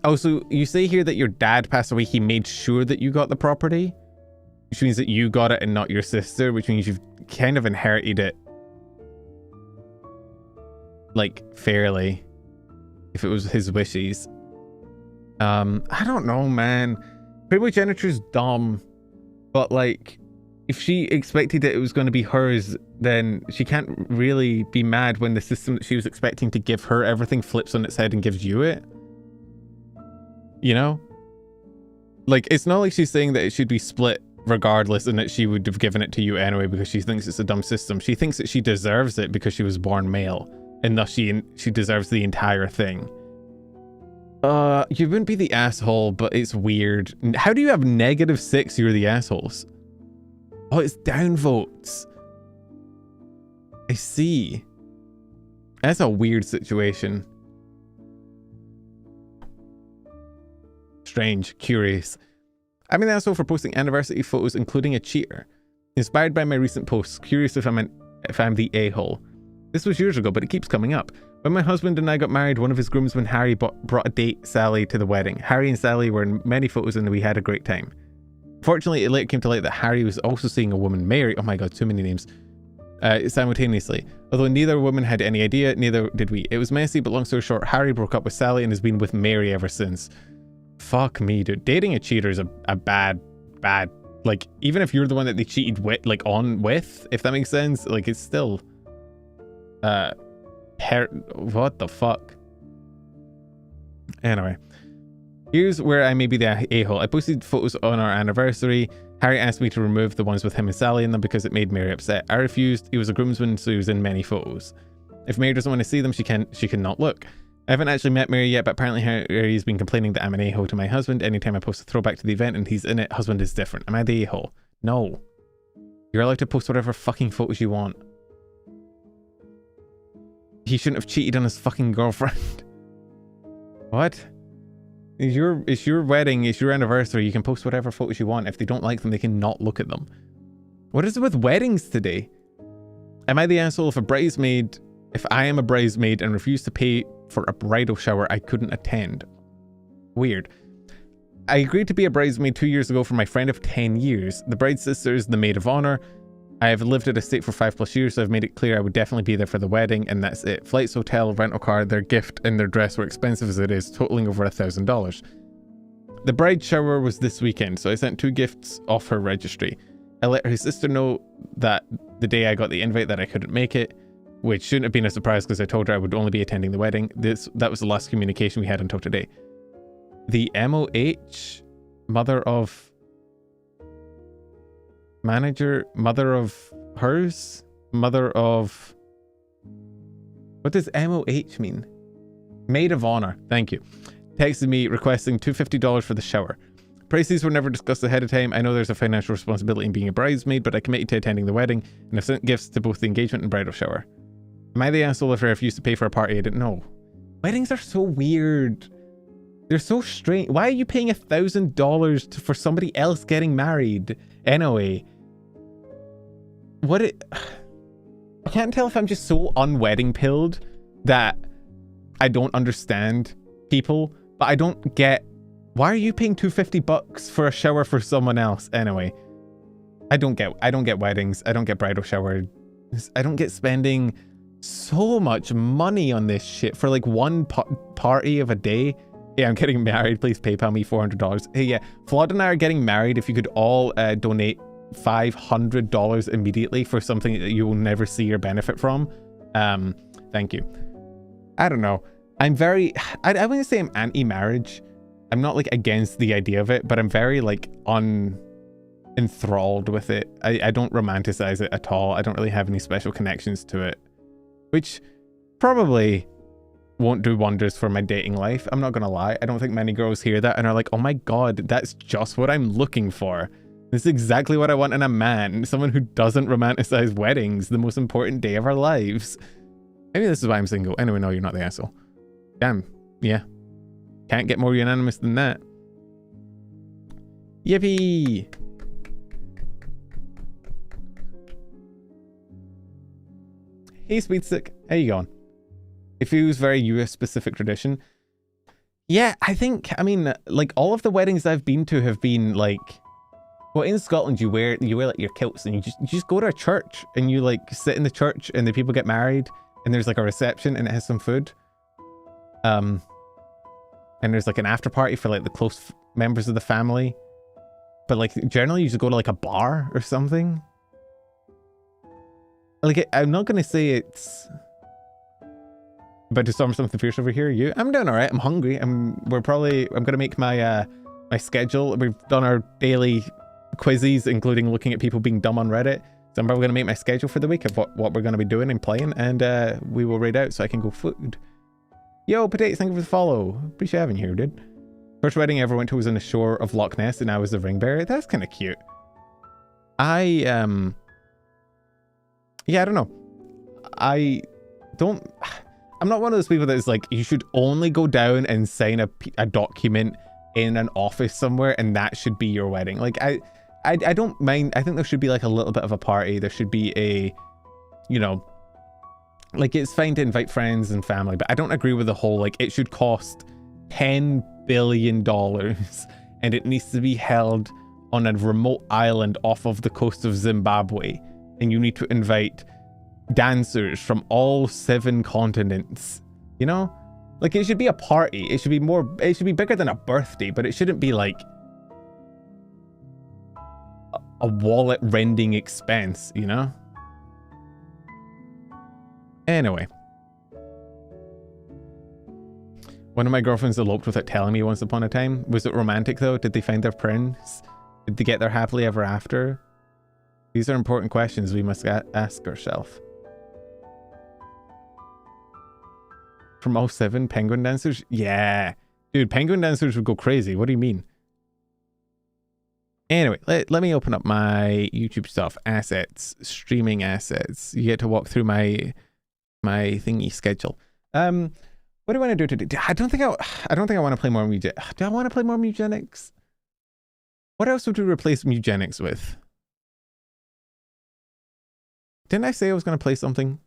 Also, you say here that your dad passed away. He made sure that you got the property, which means that you got it and not your sister, which means you've kind of inherited it, like, fairly, if it was his wishes. I don't know, man. Primogeniture's dumb, but like, if she expected that it was going to be hers, then she can't really be mad when the system that she was expecting to give her everything flips on its head and gives you it. You know? Like, it's not like she's saying that it should be split regardless and that she would have given it to you anyway because she thinks it's a dumb system. She thinks that she deserves it because she was born male, and thus she deserves the entire thing. You wouldn't be the asshole, but it's weird. How do you have -6? You're the assholes. Oh, it's downvotes. I see. That's a weird situation. Strange. Curious. I'm an asshole for posting anniversary photos, including a cheater. Inspired by my recent posts. Curious if I'm the a-hole. This was years ago, but it keeps coming up. When my husband and I got married, one of his groomsmen, Harry, brought a date, Sally, to the wedding. Harry and Sally were in many photos and we had a great time. Fortunately, it later came to light that Harry was also seeing a woman, Mary, oh my god, too many names, simultaneously. Although neither woman had any idea, neither did we. It was messy, but long story short, Harry broke up with Sally and has been with Mary ever since. Fuck me, dude. Dating a cheater is a bad Like, even if you're the one that they cheated with, like, with, if that makes sense, like, it's still, what the fuck? Anyway, here's where I may be the a-hole. I posted photos on our anniversary. Harry asked me to remove the ones with him and Sally in them because it made Mary upset. I refused. He was a groomsman, so he was in many photos. If Mary doesn't want to see them, she can not look. I haven't actually met Mary yet, but apparently Harry's been complaining that I'm an a-hole to my husband. Anytime I post a throwback to the event and he's in it, husband is different. Am I the a-hole? No. You're allowed to post whatever fucking photos you want. He shouldn't have cheated on his fucking girlfriend. What? It's your wedding, it's your anniversary. You can post whatever photos you want. If they don't like them, they can not look at them. What is it with weddings today? Am I the asshole if I am a bridesmaid and refuse to pay for a bridal shower I couldn't attend? Weird. I agreed to be a bridesmaid 2 years ago for my friend of 10 years. The bride's sister is the maid of honor. I have lived at a state for 5+ years, so I've made it clear I would definitely be there for the wedding, and that's it. Flights, hotel, rental car, their gift, and their dress were expensive as it is, totaling over $1,000. The bride shower was this weekend, so I sent 2 gifts off her registry. I let her sister know that the day I got the invite that I couldn't make it, which shouldn't have been a surprise because I told her I would only be attending the wedding. That was the last communication we had until today. The MOH, mother of manager, mother of hers, mother of... What does MOH mean? Maid of honor, thank you. Texted me requesting $250 for the shower. Prices were never discussed ahead of time. I know there's a financial responsibility in being a bridesmaid, but I committed to attending the wedding and I've sent gifts to both the engagement and bridal shower. Am I the asshole if I refused to pay for a party I didn't know? Weddings are so weird. They're so strange. Why are you paying $1,000 for somebody else getting married? Anyway. I can't tell if I'm just so unwedding pilled that I don't understand people, but I don't get, why are you paying $250 for a shower for someone else? Anyway, I don't get weddings. I don't get bridal showers. I don't get spending so much money on this shit for like one party of a day. Yeah, I'm getting married. Please PayPal me $400. Hey, yeah, Flawed and I are getting married. If you could all donate $500 immediately for something that you will never see or benefit from. Thank you. I don't know. I'm very, I wouldn't say I'm anti-marriage. I'm not like against the idea of it, but I'm very like enthralled with it. I don't romanticize it at all. I don't really have any special connections to it, which probably won't do wonders for my dating life. I'm not gonna lie. I don't think many girls hear that and are like, oh my god, that's just what I'm looking for. This is exactly what I want in a man. Someone who doesn't romanticize weddings, the most important day of our lives. Maybe this is why I'm single. Anyway, no, you're not the asshole. Damn. Yeah. Can't get more unanimous than that. Yippee! Hey, Speedstick. How you going? It feels very US specific tradition. Yeah, I mean, like all of the weddings I've been to have been like, well, in Scotland you wear like your kilts and you just go to a church and you like sit in the church and the people get married and there's like a reception and it has some food. And there's like an after party for like the close members of the family. But like generally you just go to like a bar or something. Like I'm not gonna say it's about to storm something fierce over here. I'm doing all right. I'm hungry. I'm gonna make my my schedule. We've done our daily quizzes, including looking at people being dumb on Reddit. So I'm probably gonna make my schedule for the week of what we're gonna be doing and playing, and we will raid out so I can go food. Yo, Potato, thank you for the follow. Appreciate having you here, dude. First wedding I ever went to was on the shore of Loch Ness, and I was the ring bearer. That's kind of cute. Yeah, I don't know. I'm not one of those people that is like, you should only go down and sign a document in an office somewhere and that should be your wedding. Like, I don't mind. I think there should be like a little bit of a party. There should be a, you know, like it's fine to invite friends and family, but I don't agree with the whole, like, it should cost $10 billion and it needs to be held on a remote island off of the coast of Zimbabwe. And you need to invite dancers from all 7 continents, you know? Like, it should be a party. It should be bigger than a birthday, but it shouldn't be like a wallet rending expense, you know? Anyway. One of my girlfriends eloped without telling me once upon a time. Was it romantic though? Did they find their prince? Did they get their happily ever after? These are important questions we must ask ourselves. From all 7 penguin dancers? Yeah. Dude, penguin dancers would go crazy. What do you mean? Anyway, let me open up my YouTube stuff. Assets. Streaming assets. You get to walk through my thingy schedule. What do I want to do today? I don't think I want to play more Do I want to play more Mugenics? What else would we replace Mugenics with? Didn't I say I was going to play something?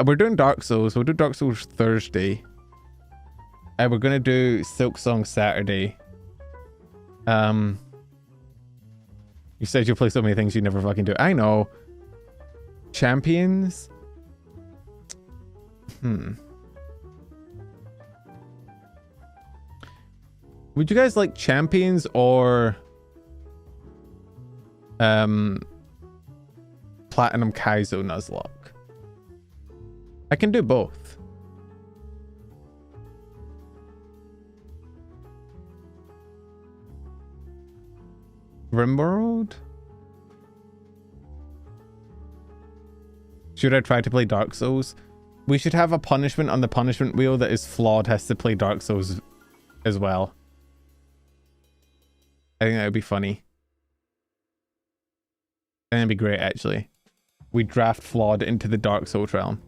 We're doing Dark Souls. We'll do Dark Souls Thursday. We're going to do Silk Song Saturday. You said you'll play so many things you never fucking do. I know. Champions? Would you guys like Champions or Platinum Kaizo Nuzlocke? I can do both. Rimworld? Should I try to play Dark Souls? We should have a punishment on the punishment wheel that is flawed has to play Dark Souls as well. I think that would be funny. And it'd be great, actually. We draft flawed into the Dark Souls realm.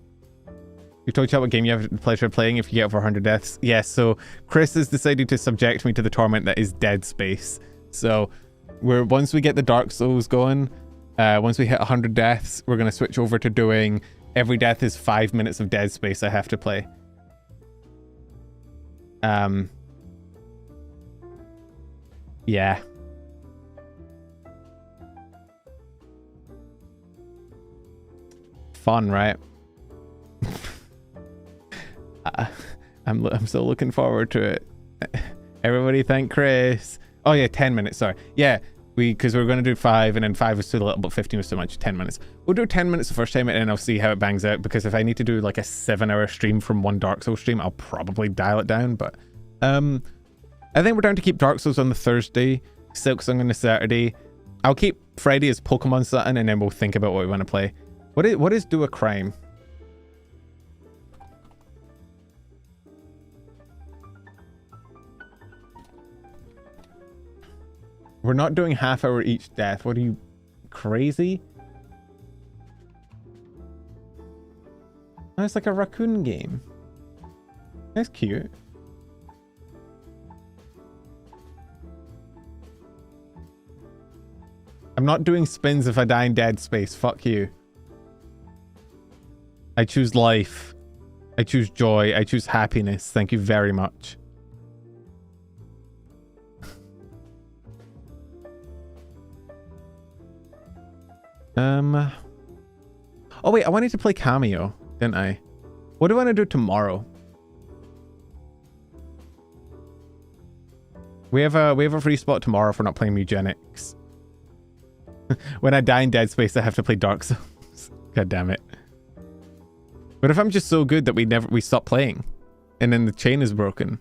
You talked about what game you have the pleasure of playing if you get over 100 deaths. Yes, so Chris has decided to subject me to the torment that is Dead Space. So once we get the Dark Souls going, once we hit 100 deaths, we're going to switch over to doing every death is 5 minutes of Dead Space I have to play. Yeah. Fun, right? I'm still looking forward to it. Everybody thank Chris. Oh yeah, 10 minutes, sorry. Yeah, because we're going to do 5 and then 5 is too little, but 15 was too much. 10 minutes. We'll do 10 minutes the first time and then I'll see how it bangs out, because if I need to do like a 7-hour stream from one Dark Souls stream, I'll probably dial it down. But I think we're down to keep Dark Souls on the Thursday, Silk Song on the Saturday. I'll keep Friday as Pokemon something and then we'll think about what we want to play. What is Do a Crime? We're not doing half-hour each death. What are you, crazy? Oh, it's like a raccoon game. That's cute. I'm not doing spins if I die in Dead Space. Fuck you. I choose life. I choose joy. I choose happiness. Thank you very much. Oh wait, I wanted to play Cameo, didn't I? What do I want to do tomorrow? We have a free spot tomorrow if we're not playing Mugenics. When I die in Dead Space, I have to play Dark Souls. God damn it. But if I'm just so good that we stop playing and then the chain is broken.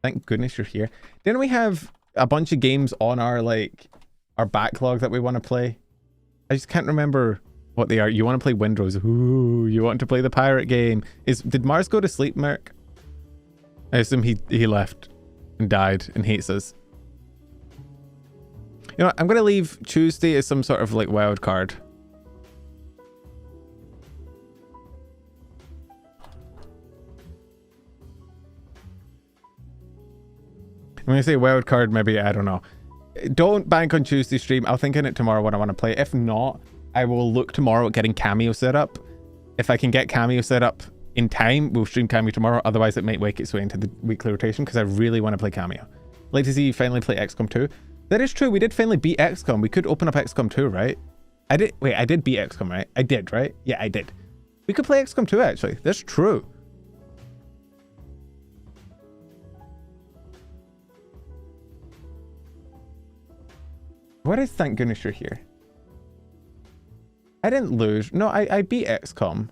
Thank goodness you're here. Didn't we have a bunch of games on our backlog that we want to play? I just can't remember what they are. You want to play Windrose. Ooh, you want to play the pirate game. Did Mars go to sleep, Merc? I assume he left and died and hates us. You know what? I'm going to leave Tuesday as some sort of wild card. I'm going to say wild card, maybe, I don't know. Don't bank on Tuesday stream. I'll think on it tomorrow when I want to play. If not, I will look tomorrow at getting Cameo set up. If I can get Cameo set up in time, we'll stream Cameo tomorrow. Otherwise, it might make its way into the weekly rotation because I really want to play Cameo. Like to see you finally play XCOM 2. That is true. We did finally beat XCOM. We could open up XCOM 2, right? I did beat XCOM, right? I did, right? Yeah, I did. We could play XCOM 2, actually. That's true. What is thank goodness you're here? I didn't lose. No, I beat XCOM.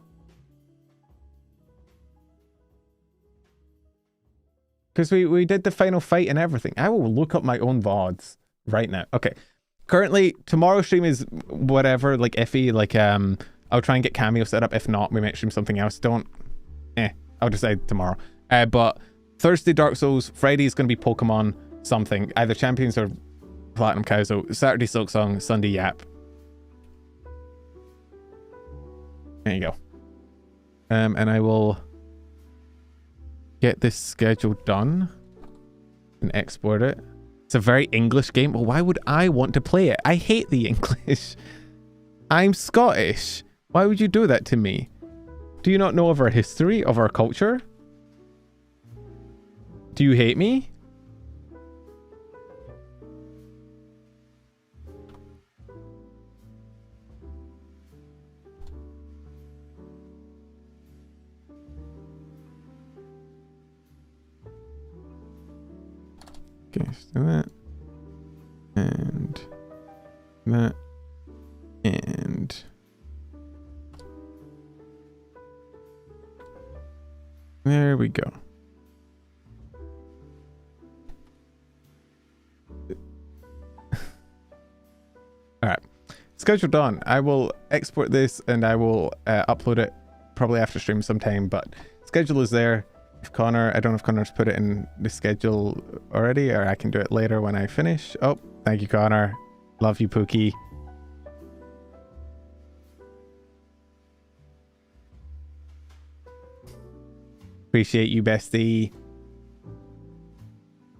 Because we did the final fight and everything. I will look up my own VODs right now. Okay. Currently, tomorrow's stream is whatever, like iffy. Like, I'll try and get Cameo set up. If not, we might stream something else. I'll decide tomorrow. But Thursday, Dark Souls. Friday is going to be Pokemon something. Either Champions or Platinum Cow. So Saturday, Silk Song. Sunday, Yap. There you go. And I will get this schedule done and export it. It's a very English game. Well, why would I want to play it? I hate the English. I'm Scottish. Why would you do that to me? Do you not know of our history, of our culture? Do you hate me? Okay, let's do that. And that. And there we go. All right, schedule done. I will export this and I will upload it probably after stream sometime, but schedule is there. If Connor, I don't know if Connor's put it in the schedule already, or I can do it later when I finish. Oh, thank you, Connor. Love you, Pookie. Appreciate you, bestie.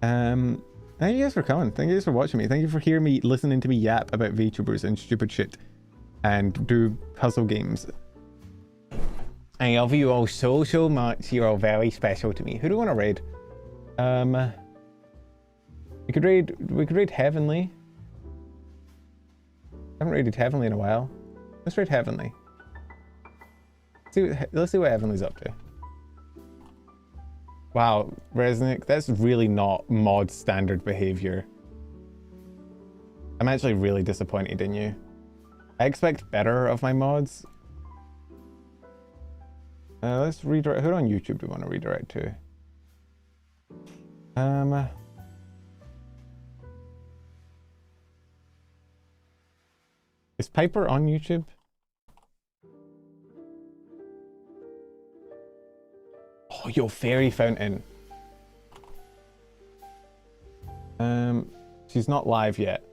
Thank you guys for coming. Thank you guys for watching me. Thank you for hearing me, listening to me yap about VTubers and stupid shit and do puzzle games. I love you all so, so much. You're all very special to me. Who do you want to raid? We could raid Heavenly. I haven't raided Heavenly in a while. Let's raid Heavenly. Let's see what Heavenly's up to. Wow, Resnick, that's really not mod standard behavior. I'm actually really disappointed in you. I expect better of my mods. Let's redirect. Who on YouTube do we want to redirect to? Is Piper on YouTube? Oh, yo, Fairy Fountain. She's not live yet.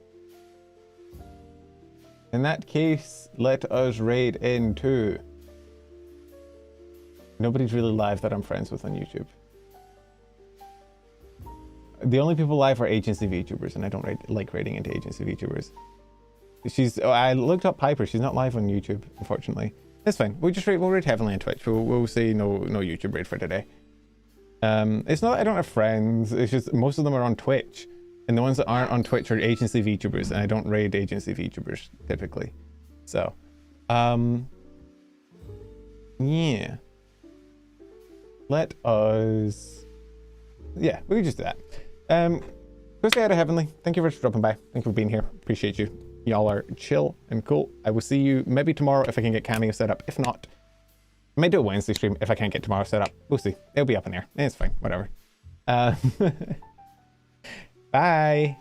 In that case, let us raid into. Nobody's really live that I'm friends with on YouTube. The only people live are agency VTubers, and I don't like raiding into agency VTubers. I looked up Piper. She's not live on YouTube, unfortunately. That's fine. We'll raid heavily on Twitch. We'll say no YouTube raid for today. It's not that I don't have friends. It's just most of them are on Twitch, and the ones that aren't on Twitch are agency VTubers, and I don't raid agency VTubers typically. So, yeah. Let us. Yeah, we can just do that. Go say hi to Heavenly. Thank you for dropping by. Thank you for being here. Appreciate you. Y'all are chill and cool. I will see you maybe tomorrow if I can get Cameo set up. If not, I might do a Wednesday stream if I can't get tomorrow set up. We'll see. It'll be up in there. It's fine. Whatever. Bye.